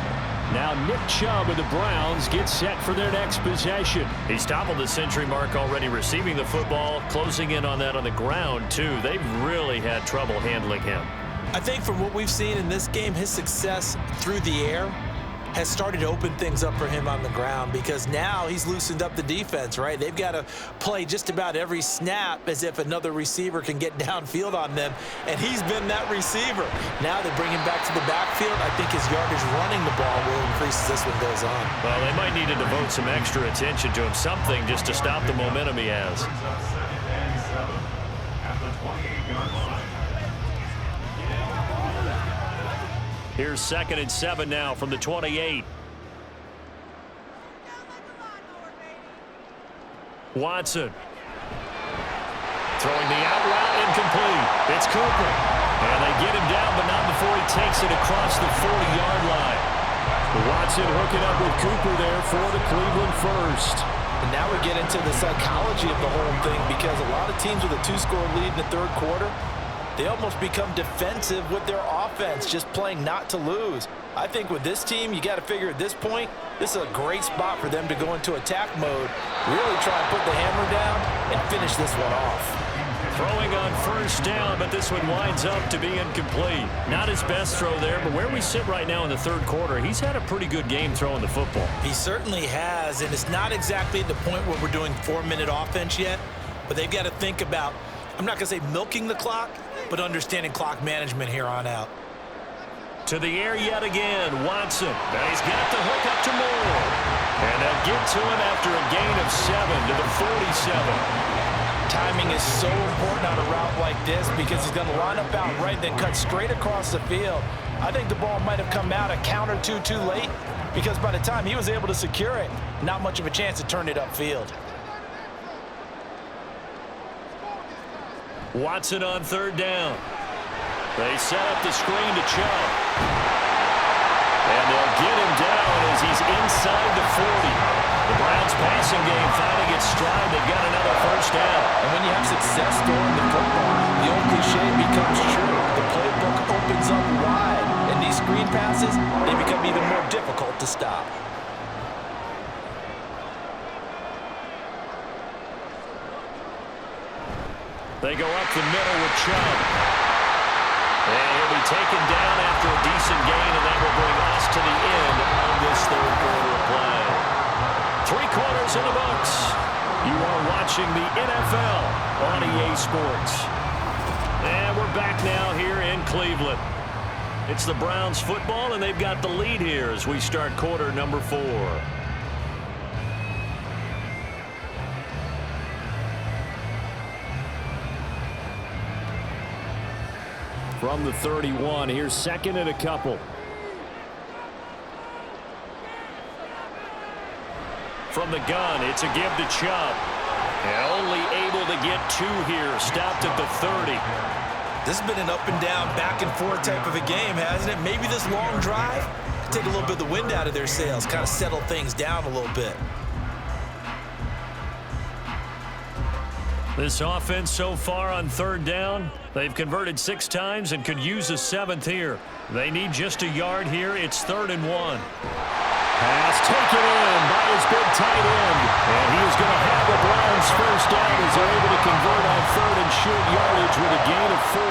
Now Nick Chubb of the Browns gets set for their next possession. He's toppled the century mark already receiving the football, closing in on that on the ground too. They've really had trouble handling him. I think from what we've seen in this game, his success through the air has started to open things up for him on the ground, because now he's loosened up the defense, right? They've got to play just about every snap as if another receiver can get downfield on them, and he's been that receiver. Now they bring him back to the backfield. I think his yardage running the ball will increase as this one goes on. Well, they might need to devote some extra attention to him, something just to stop the momentum he has. Here's 2nd and 7 now from the 28. Watson. Throwing the out route incomplete. It's Cooper. And they get him down, but not before he takes it across the 40-yard line. Watson hooking up with Cooper there for the Cleveland first. And now we get into the psychology of the whole thing, because a lot of teams with a 2-score lead in the third quarter, they almost become defensive with their offense, just playing not to lose. I think with this team, you got to figure at this point, this is a great spot for them to go into attack mode, really try and put the hammer down and finish this one off. Throwing on first down, but this one winds up to be incomplete. Not his best throw there, but where we sit right now in the third quarter, he's had a pretty good game throwing the football. He certainly has, and it's not exactly at the point where we're doing 4-minute offense yet, but they've got to think about, I'm not going to say milking the clock, but understanding clock management here on out. To the air yet again, Watson. And he's got the hook up to Moore. And they'll get to him after a gain of 7 to the 47. Timing is so important on a route like this, because he's going to line up out right, then cut straight across the field. I think the ball might have come out a count or two too late, because by the time he was able to secure it, not much of a chance to turn it upfield. Watson on third down. They set up the screen to Chubb. And they'll get him down as he's inside the 40. The Browns passing game finding its stride. They've got another first down. And when you have success throwing the football, the old cliche becomes true. The playbook opens up wide, and these screen passes, they become even more difficult to stop. They go up the middle with Chubb. And he'll be taken down after a decent gain, and that will bring us to the end of this third quarter of play. 3 quarters in the books. You are watching the NFL on EA Sports. And we're back now here in Cleveland. It's the Browns football, and they've got the lead here as we start quarter number 4. From the 31, here's second and a couple. From the gun, it's a give to Chubb. And only able to get 2 here, stopped at the 30. This has been an up and down, back and forth type of a game, hasn't it? Maybe this long drive take a little bit of the wind out of their sails, kind of settle things down a little bit. This offense so far on third down, they've converted 6 times and could use a 7th here. They need just a yard here. It's 3rd and 1. Pass taken in by his big tight end. And he is going to have the Browns first down as they're able to convert on 3rd and short yardage with a gain of 4.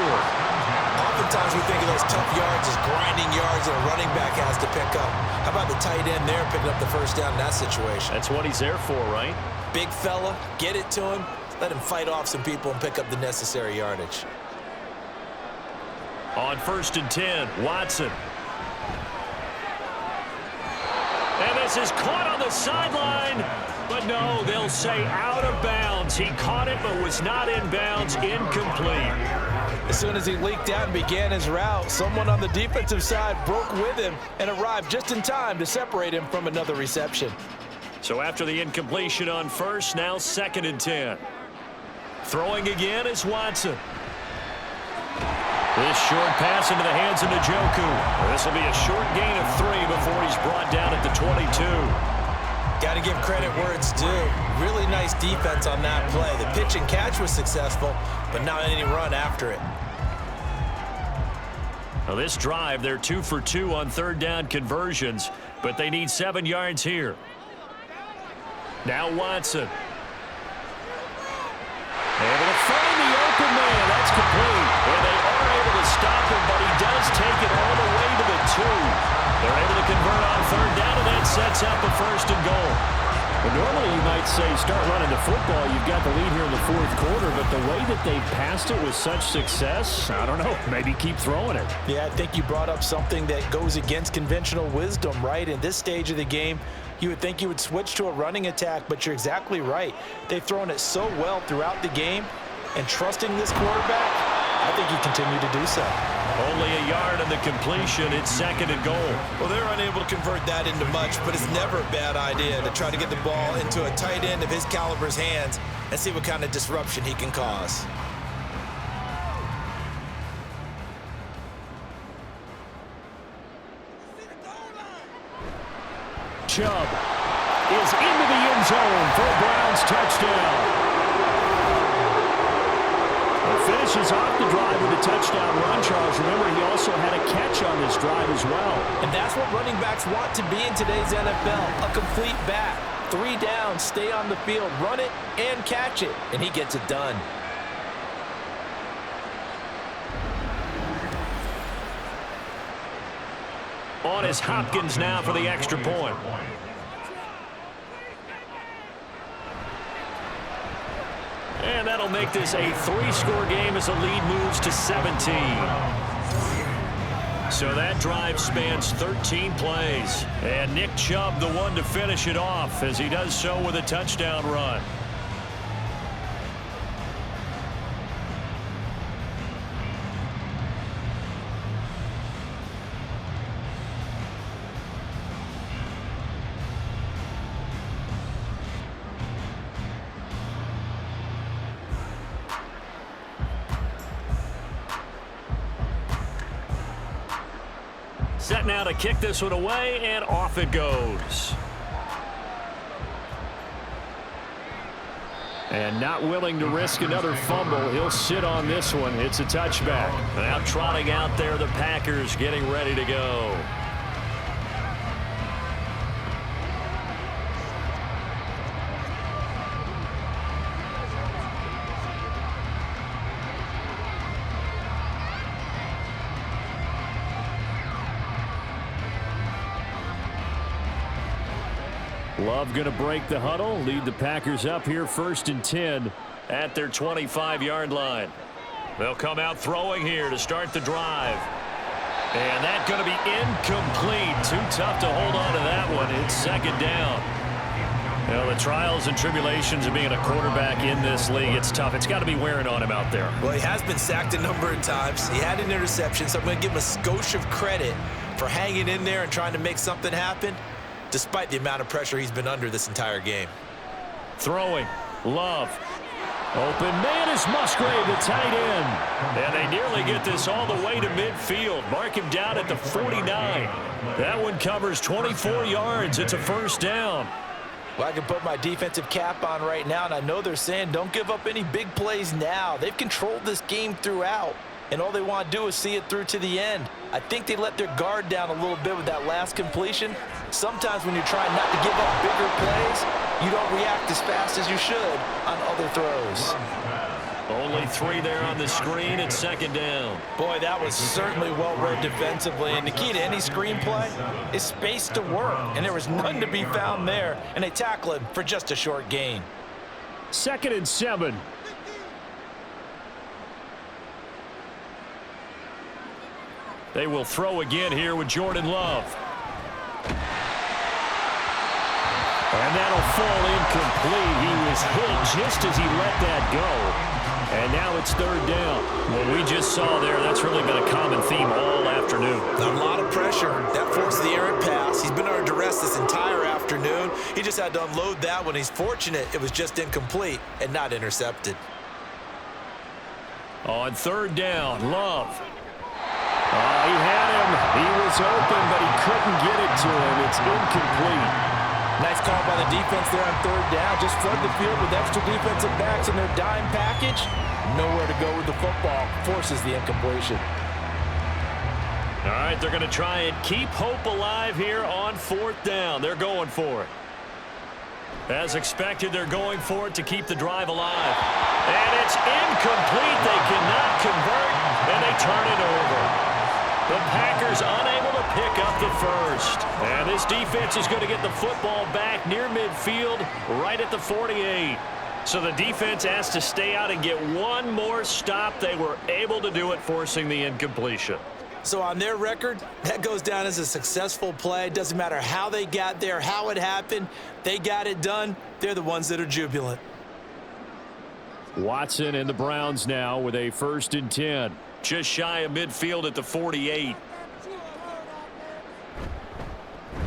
Oftentimes we think of those tough yards as grinding yards that a running back has to pick up. How about the tight end there picking up the first down in that situation? That's what he's there for, right? Big fella, get it to him. Let him fight off some people and pick up the necessary yardage. On 1st and 10, Watson. And this is caught on the sideline. But no, they'll say out of bounds. He caught it but was not in bounds. Incomplete. As soon as he leaked out and began his route, someone on the defensive side broke with him and arrived just in time to separate him from another reception. So after the incompletion on 1st, now 2nd and 10. Throwing again is Watson. This short pass into the hands of Njoku. This will be a short gain of 3 before he's brought down at the 22. Got to give credit where it's due. Really nice defense on that play. The pitch and catch was successful, but not any run after it. Now this drive, they're 2 for 2 on 3rd down conversions, but they need 7 yards here. Now Watson. Able to find the open man. That's complete. And they are able to stop him, but he does take it all the way to the 2. They're able to convert on 3rd down, and that sets up a 1st and goal. Well, normally you might say start running the football. You've got the lead here in the 4th quarter, but the way that they've passed it with such success, I don't know, maybe keep throwing it. Yeah, I think you brought up something that goes against conventional wisdom, right? In this stage of the game, you would think you would switch to a running attack, but you're exactly right. They've thrown it so well throughout the game, and trusting this quarterback, I think you continue to do so. Only a yard on the completion. It's 2nd and goal. Well, they're unable to convert that into much, but it's never a bad idea to try to get the ball into a tight end of his caliber's hands and see what kind of disruption he can cause. Chubb is into the end zone for a Browns touchdown. Finishes off the drive with a touchdown run, Charles. Remember, he also had a catch on this drive as well. And that's what running backs want to be in today's NFL, a complete back. 3 downs, stay on the field, run it, and catch it. And he gets it done. On is Hopkins now for the extra point. And that'll make this a 3-score game as the lead moves to 17. So that drive spans 13 plays. And Nick Chubb, the one to finish it off, as he does so with a touchdown run. Set now to kick this one away, and off it goes. And not willing to risk another fumble. He'll sit on this one. It's a touchback. Now trotting out there, the Packers getting ready to go. Love going to break the huddle, lead the Packers up here 1st and 10 at their 25-yard line. They'll come out throwing here to start the drive. And that's going to be incomplete. Too tough to hold on to that one. It's 2nd down. You know, the trials and tribulations of being a quarterback in this league, it's tough. It's got to be wearing on him out there. Well, he has been sacked a number of times. He had an interception, so I'm going to give him a skosh of credit for hanging in there and trying to make something happen, despite the amount of pressure he's been under this entire game. Throwing. Love. Open man is Musgrave, the tight end. And they nearly get this all the way to midfield. Mark him down at the 49. That one covers 24 yards. It's a 1st down. Well, I can put my defensive cap on right now, and I know they're saying don't give up any big plays now. They've controlled this game throughout, and all they want to do is see it through to the end. I think they let their guard down a little bit with that last completion. Sometimes when you're trying not to give up bigger plays, you don't react as fast as you should on other throws. Only 3 there on the screen. It's 2nd down. Boy, that was certainly well read defensively. And the key to any screenplay is space to work. And there was none to be found there. And they tackle him for just a short gain. 2nd and 7. They will throw again here with Jordan Love. And that'll fall incomplete. He was hit just as he let that go. And now it's 3rd down. What we just saw there, that's really been a common theme all afternoon. A lot of pressure. That forced the errant pass. He's been under duress this entire afternoon. He just had to unload that one. He's fortunate it was just incomplete and not intercepted. On 3rd down, Love. He had him. He was open, but he couldn't get it to him. It's incomplete. Nice call by the defense there on 3rd down. Just flood the field with extra defensive backs in their dime package. Nowhere to go with the football. Forces the incompletion. All right, they're going to try and keep hope alive here on 4th down. They're going for it. As expected, they're going for it to keep the drive alive. And it's incomplete. They cannot convert, and they turn it over. The Packers unable to pick up the 1st. And this defense is going to get the football back near midfield, right at the 48. So the defense has to stay out and get one more stop. They were able to do it, forcing the incompletion. So on their record, that goes down as a successful play. It doesn't matter how they got there, how it happened. They got it done. They're the ones that are jubilant. Watson and the Browns now with a 1st and 10. Just shy of midfield at the 48.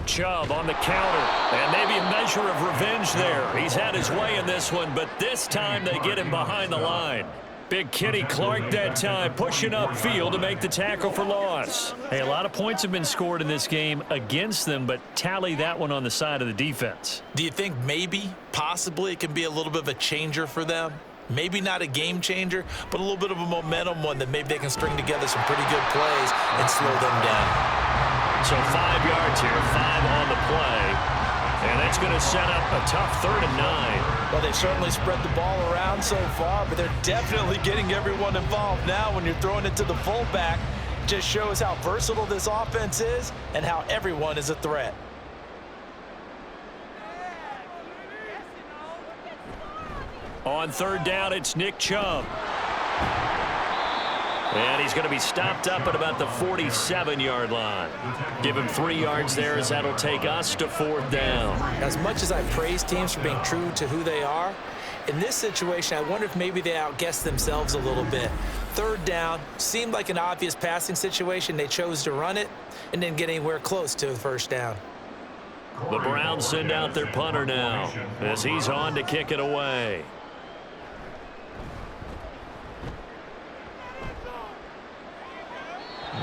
Chubb on the counter, and maybe a measure of revenge there. He's had his way in this one, but this time they get him behind the line. Big Kenny Clark that time, pushing upfield to make the tackle for loss. Hey, a lot of points have been scored in this game against them, but tally that one on the side of the defense. Do you think maybe, possibly, it can be a little bit of a changer for them? Maybe not a game changer, but a little bit of a momentum one that maybe they can string together some pretty good plays and slow them down. So 5 yards here, 5 on the play. And that's going to set up a tough 3rd and 9. Well, they certainly spread the ball around so far, but they're definitely getting everyone involved now when you're throwing it to the fullback. Just shows how versatile this offense is and how everyone is a threat. On 3rd down, it's Nick Chubb. And he's going to be stopped up at about the 47-yard line. Give him 3 yards there as that'll take us to 4th down. As much as I praise teams for being true to who they are, in this situation, I wonder if maybe they outguessed themselves a little bit. 3rd down seemed like an obvious passing situation. They chose to run it and didn't get anywhere close to the 1st down. The Browns send out their punter now as he's on to kick it away.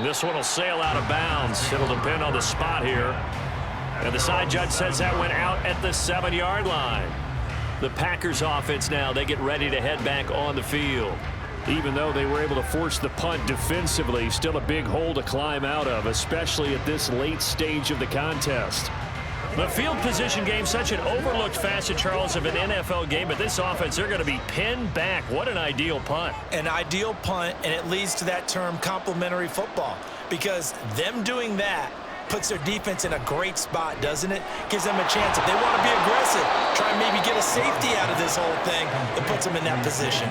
This one will sail out of bounds. It'll depend on the spot here. And the side judge says that went out at the 7-yard line. The Packers offense now, they get ready to head back on the field. Even though they were able to force the punt defensively, still a big hole to climb out of, especially at this late stage of the contest. The field position game, such an overlooked facet, Charles, of an NFL game, but this offense, they're going to be pinned back. What an ideal punt. An ideal punt, and it leads to that term complementary football, because them doing that puts their defense in a great spot, doesn't it? Gives them a chance. If they want to be aggressive, try and maybe get a safety out of this whole thing, it puts them in that position.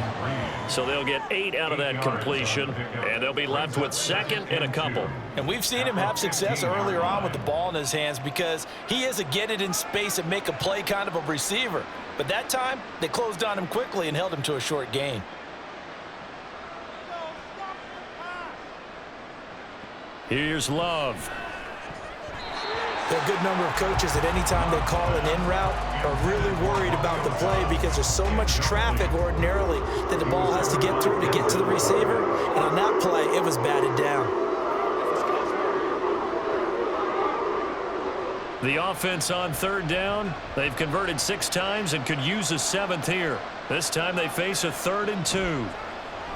So they'll get 8 out of that completion, and they'll be left with 2nd and a couple. And we've seen him have success earlier on with the ball in his hands because he is a get it in space and make a play kind of a receiver. But that time, they closed on him quickly and held him to a short gain. Here's Love. There are a good number of coaches that any time they call an in route are really worried about the play because there's so much traffic ordinarily that the ball has to get through to get to the receiver. And on that play, it was batted down. The offense on 3rd down, they've converted 6 times and could use a 7th here. This time they face a 3rd and 2.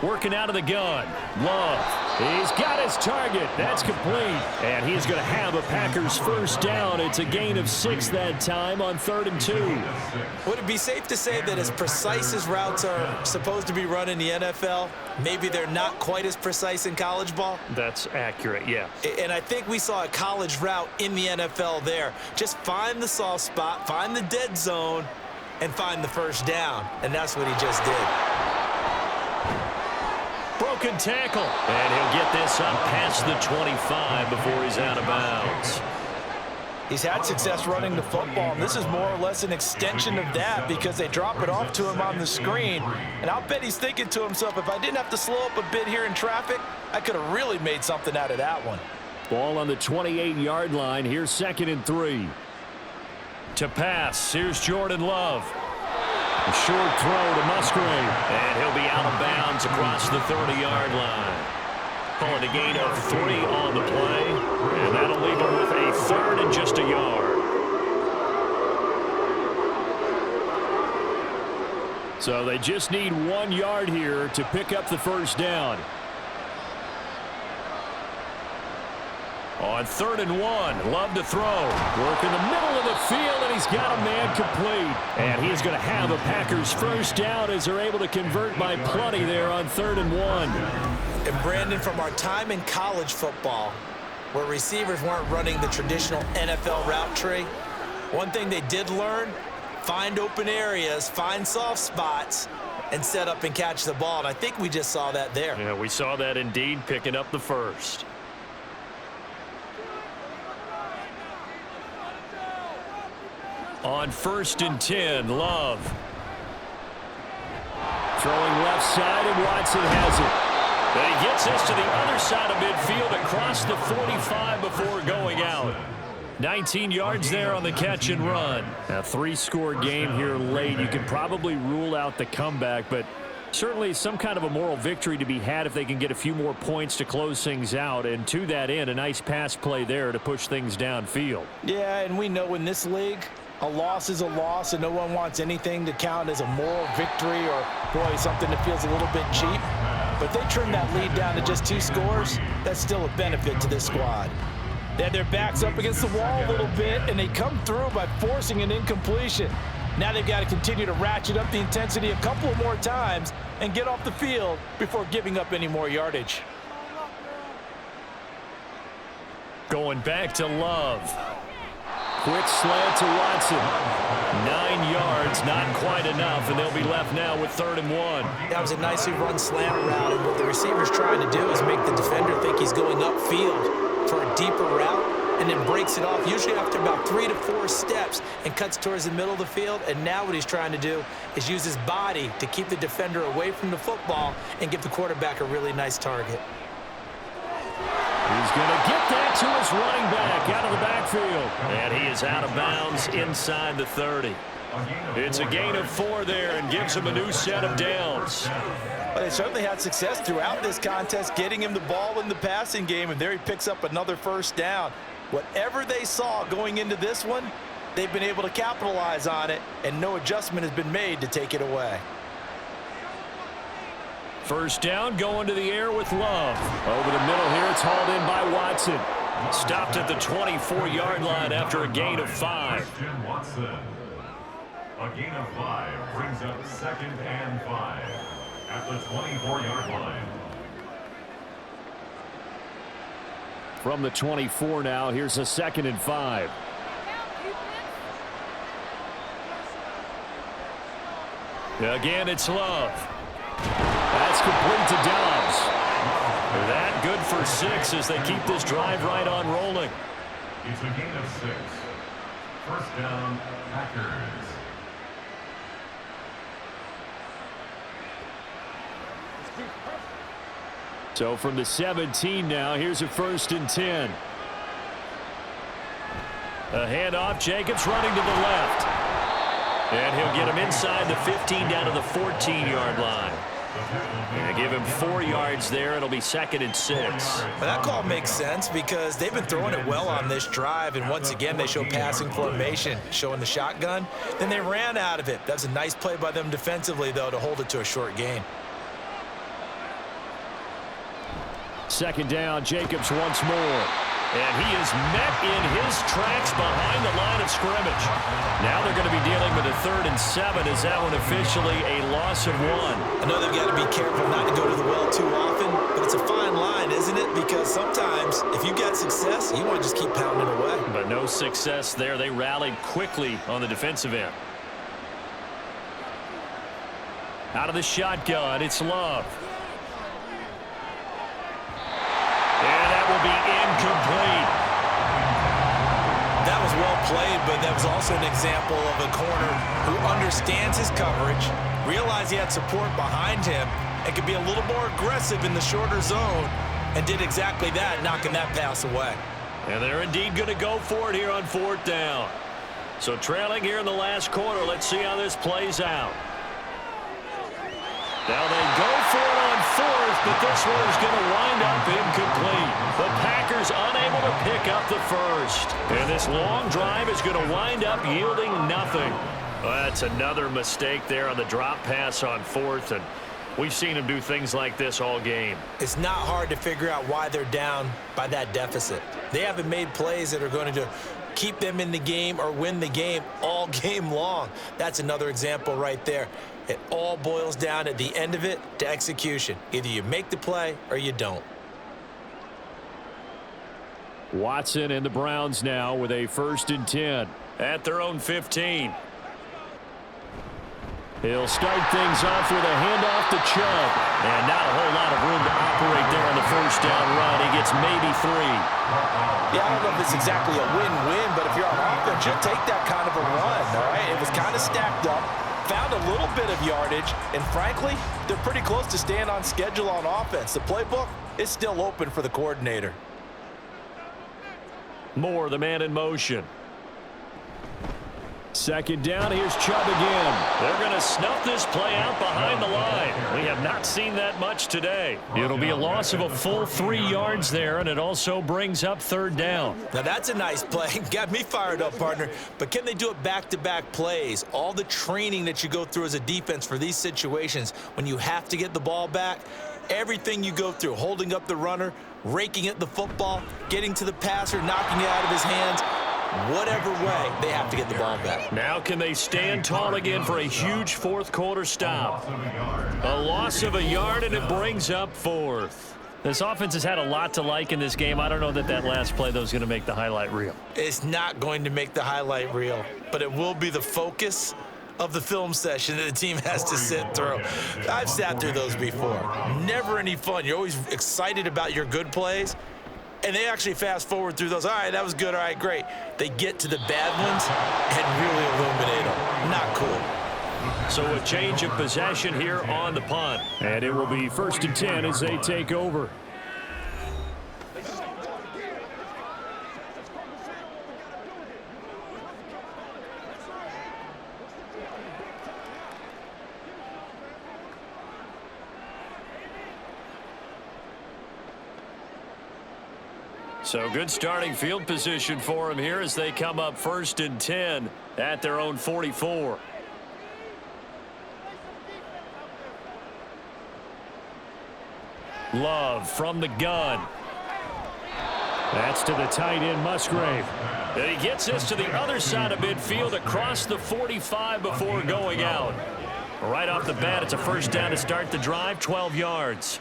Working out of the gun. Love. He's got his target. That's complete. And he's going to have a Packers 1st down. It's a gain of 6 that time on 3rd and 2. Would it be safe to say that as precise as routes are supposed to be run in the NFL, maybe they're not quite as precise in college ball? That's accurate, yeah. And I think we saw a college route in the NFL there. Just find the soft spot, find the dead zone, and find the 1st down. And that's what he just did. Broken tackle, and he'll get this up past the 25 before he's out of bounds. He's had success running the football, and this is more or less an extension of that because they drop it off to him on the screen. And I'll bet he's thinking to himself, if I didn't have to slow up a bit here in traffic, I could have really made something out of that one. Ball on the 28-yard line. Here's 2nd and 3. To pass, here's Jordan Love. A short throw to Musgrave. And he'll be out of bounds across the 30-yard line. Calling a gain of 3 on the play. And that'll leave him with a 3rd and just a yard. So they just need 1 yard here to pick up the 1st down. On 3rd and 1, Love to throw. Work in the middle of the field, and he's got a man complete. And he is going to have a Packers 1st down as they're able to convert by plenty there on 3rd and 1. And Brandon, from our time in college football, where receivers weren't running the traditional NFL route tree, one thing they did learn, find open areas, find soft spots, and set up and catch the ball. And I think we just saw that there. Yeah, we saw that indeed, picking up the 1st. On 1st and 10, Love. Throwing left side, and Watson has it. And he gets this to the other side of midfield across the 45 before going out. 19 yards there on the catch and run. A 3-score game here late. You can probably rule out the comeback, but certainly some kind of a moral victory to be had if they can get a few more points to close things out. And to that end, a nice pass play there to push things downfield. Yeah, and we know in this league, a loss is a loss, and no one wants anything to count as a moral victory or, boy, something that feels a little bit cheap. But they trim that lead down to just 2 scores. That's still a benefit to this squad. They had their backs up against the wall a little bit, and they come through by forcing an incompletion. Now they've got to continue to ratchet up the intensity a couple of more times and get off the field before giving up any more yardage. Going back to Love. Quick slant to Watson. 9 yards, not quite enough, and they'll be left now with 3rd and 1. That was a nicely run slant route, and what the receiver's trying to do is make the defender think he's going upfield for a deeper route, and then breaks it off, usually after about 3 to 4 steps, and cuts towards the middle of the field. And now what he's trying to do is use his body to keep the defender away from the football and give the quarterback a really nice target. He's going to get that to his running back out of the backfield. And he is out of bounds inside the 30. It's a gain of 4 there and gives him a new set of downs. But they certainly had success throughout this contest, getting him the ball in the passing game, and there he picks up another 1st down. Whatever they saw going into this one, they've been able to capitalize on it, and no adjustment has been made to take it away. 1st down, going to the air with Love. Over the middle here, it's hauled in by Watson. Stopped at the 24-yard line after a gain of 5. Christian Watson. A gain of 5 brings up 2nd and 5 at the 24-yard line. From the 24 now, here's a 2nd and 5. Again, it's Love. That's complete to Dobbs. That good for 6 as they keep this drive right on rolling. It's a gain of 6. 1st down, Packers. So from the 17 now, here's a 1st and 10. A handoff, Jacobs running to the left. And he'll get him inside the 15 down to the 14-yard line. And give him 4 yards there. It'll be 2nd and 6. Well, that call makes sense because they've been throwing it well on this drive, and once again they show passing formation, showing the shotgun. Then they ran out of it. That's a nice play by them defensively, though, to hold it to a short gain. 2nd down, Jacobs once more. And he is met in his tracks behind the line of scrimmage. Now they're going to be dealing with a 3rd and 7. Is that one officially a loss of 1? I know they've got to be careful not to go to the well too often, but it's a fine line, isn't it? Because sometimes if you got success, you want to just keep pounding away. But no success there. They rallied quickly on the defensive end. Out of the shotgun, it's Love. And that will be incomplete. That was well played, but that was also an example of a corner who understands his coverage, realized he had support behind him, and could be a little more aggressive in the shorter zone, and did exactly that, knocking that pass away. And they're indeed going to go for it here on 4th down. So trailing here in the last quarter, let's see how this plays out. Now they go for it on 4th, but this one is going to wind up incomplete. The Packers unable to pick up the 1st. And this long drive is going to wind up yielding nothing. Well, that's another mistake there on the drop pass on 4th, and we've seen him do things like this all game. It's not hard to figure out why they're down by that deficit. They haven't made plays that are going to keep them in the game or win the game all game long. That's another example right there. It all boils down at the end of it to execution. Either you make the play or you don't. Watson and the Browns now with a 1st and 10 at their own 15. He'll start things off with a handoff to Chubb. And not a whole lot of room to operate there on the 1st down run. He gets maybe 3. Yeah, I don't know if it's exactly a win-win, but if you're on offense, you'll take that kind of a run, all right? It was kind of stacked up. found a little bit of yardage, and frankly, they're pretty close to staying on schedule on offense. The playbook is still open for the coordinator. Moore, the man in motion. Second down, here's Chubb again. They're going to snuff this play out behind the line. We have not seen that much today. It'll be a loss of a full 3 yards there, and it also brings up third down. Now that's a nice play. Got me fired up, partner. But can they do it back-to-back plays? All the training that you go through as a defense for these situations, when you have to get the ball back, everything you go through, holding up the runner, raking at the football, getting to the passer, knocking it out of his hands, whatever way, they have to get the ball back. Now can they stand tall again for a huge fourth quarter stop? A loss of a yard, and it brings up fourth. This offense has had a lot to like in this game. I don't know that last play, though, is going to make the highlight reel. It's not going to make the highlight reel, but it will be the focus of the film session that the team has to sit through. I've sat through those before. Never any fun. You're always excited about your good plays, and they actually fast forward through those. All right, that was good. All right, great. They get to the bad ones and really illuminate them. Not cool. So a change of possession here on the punt. And it will be 1st and 10 as they take over. So good starting field position for them here as they come up 1st and 10 at their own 44. Love from the gun. That's to the tight end, Musgrave. And he gets this to the other side of midfield across the 45 before going out. Right off the bat, it's a first down to start the drive, 12 yards.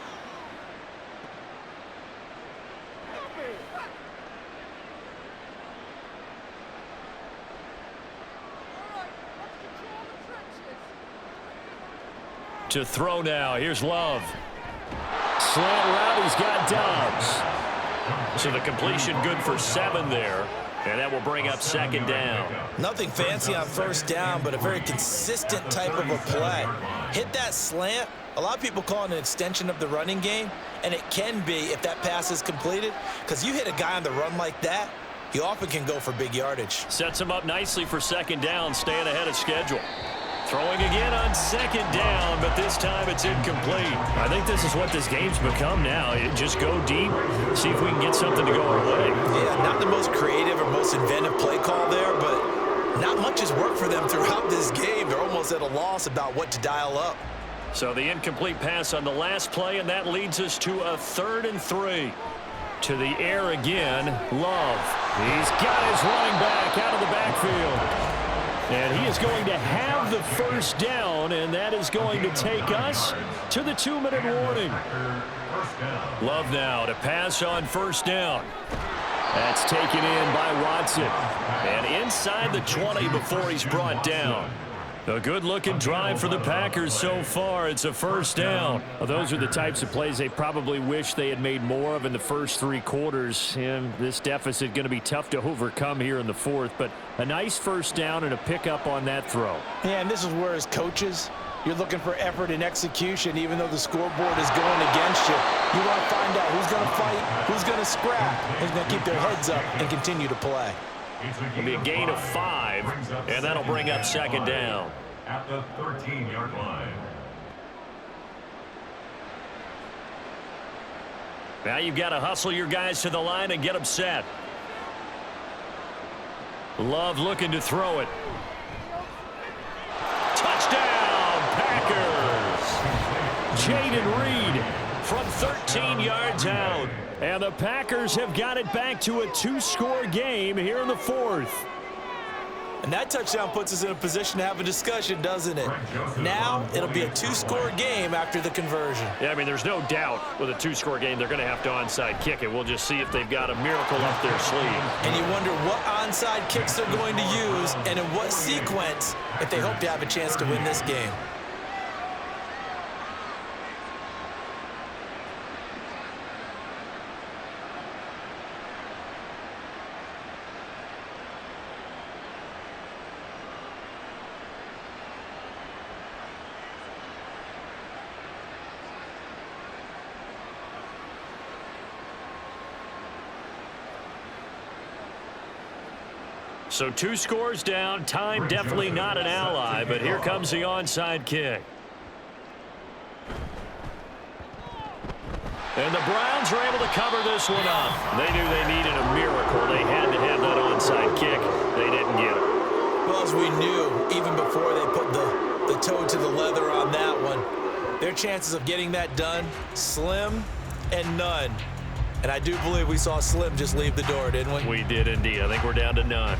To throw now. Here's Love. Slant route. He's got Dobbs. So the completion good for 7 there. And that will bring up 2nd down. Nothing fancy on 1st down, but a very consistent type of a play. Hit that slant. A lot of people call it an extension of the running game, and it can be if that pass is completed, because you hit a guy on the run like that, he often can go for big yardage. Sets him up nicely for 2nd down, staying ahead of schedule. Throwing again on 2nd down, but this time it's incomplete. I think this is what this game's become now. Just go deep, see if we can get something to go our way. Yeah, not the most creative or most inventive play call there, but not much has worked for them throughout this game. They're almost at a loss about what to dial up. So the incomplete pass on the last play, and that leads us to a 3rd and 3. To the air again, Love. He's got his running back out of the backfield. And he is going to have the first down, and that is going to take us to the 2-minute warning. Love now to pass on 1st down. That's taken in by Watson. And inside the 20 before he's brought down. A good-looking drive for the Packers so far. It's a 1st down. Well, those are the types of plays they probably wish they had made more of in the first 3 quarters. And this deficit going to be tough to overcome here in the 4th. But a nice 1st down and a pickup on that throw. Yeah, and this is where as coaches, you're looking for effort and execution, even though the scoreboard is going against you. You want to find out who's going to fight, who's going to scrap, who's going to keep their heads up and continue to play. It'll be a gain of 5, and that'll bring up 2nd down. At the 13-yard line. Now you've got to hustle your guys to the line and get them set. Love looking to throw it. Touchdown, Packers! Jaden Reed from 13 yards out. And the Packers have got it back to a 2-score game here in the 4th. And that touchdown puts us in a position to have a discussion, doesn't it? Now it'll be a 2-score game after the conversion. Yeah, I mean, there's no doubt with a 2-score game they're going to have to onside kick it. We'll just see if they've got a miracle up their sleeve. And you wonder what onside kicks they're going to use and in what sequence if they hope to have a chance to win this game. So 2 scores down. Time definitely not an ally, but here comes the onside kick. And the Browns are able to cover this one up. They knew they needed a miracle. They had to have that onside kick. They didn't get it. Well, as we knew, even before they put the toe to the leather on that one, their chances of getting that done, slim and none. And I do believe we saw Slim just leave the door, didn't we? We did indeed. I think we're down to none.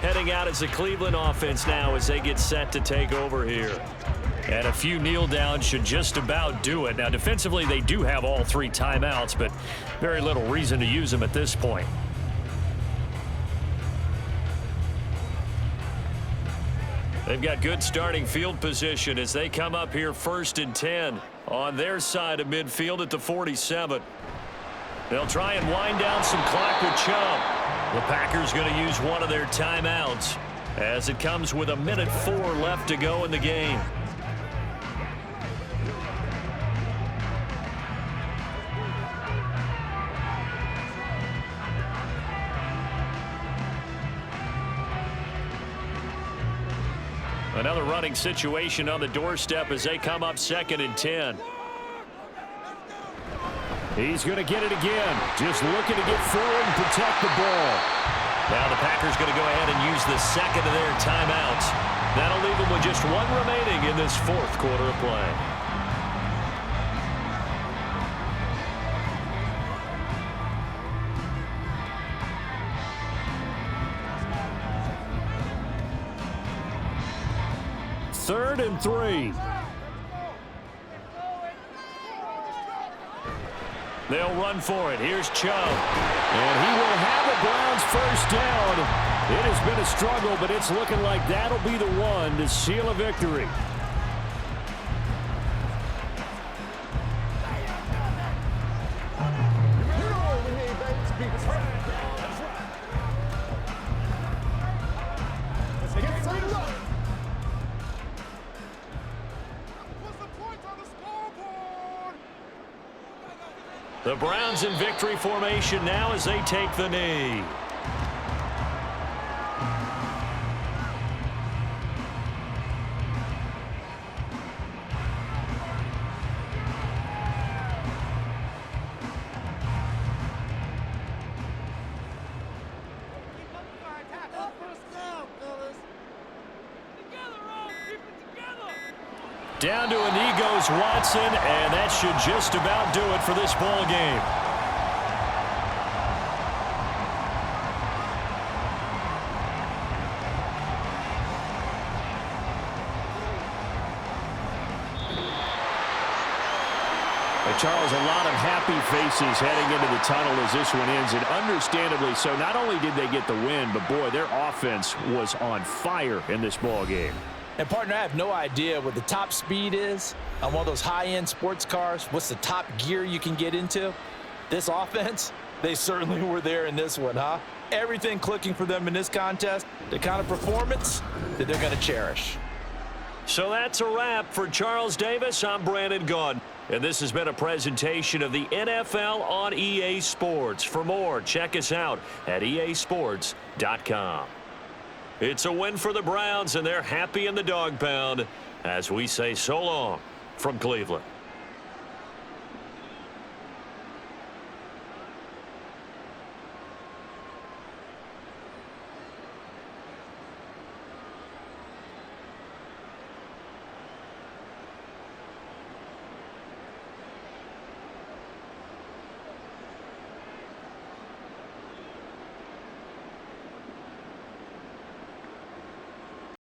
Heading out is the Cleveland offense now as they get set to take over here. And a few kneel downs should just about do it. Now, defensively, they do have all 3 timeouts, but very little reason to use them at this point. They've got good starting field position as they come up here 1st and 10 on their side of midfield at the 47. They'll try and wind down some clock with Chubb. The Packers going to use one of their timeouts as it comes with 1:04 left to go in the game. Another running situation on the doorstep as they come up 2nd and 10. He's going to get it again. Just looking to get forward and protect the ball. Now the Packers going to go ahead and use the 2nd of their timeouts. That'll leave them with just 1 remaining in this 4th quarter of play. Third and 3. They'll run for it. Here's Chubb. And he will have the Browns first down. It has been a struggle, but it's looking like that'll be the one to seal a victory. The Browns in victory formation now as they take the knee. Down to a knee goes Watson, and that should just about do it for this ball game. Charles, a lot of happy faces heading into the tunnel as this one ends, and understandably so. Not only did they get the win, but boy, their offense was on fire in this ball game. And, partner, I have no idea what the top speed is on one of those high-end sports cars. What's the top gear you can get into? This offense, they certainly were there in this one, huh? Everything clicking for them in this contest, the kind of performance that they're going to cherish. So that's a wrap for Charles Davis. I'm Brandon Gaudin, and this has been a presentation of the NFL on EA Sports. For more, check us out at easports.com. It's a win for the Browns, and they're happy in the dog pound as we say so long from Cleveland.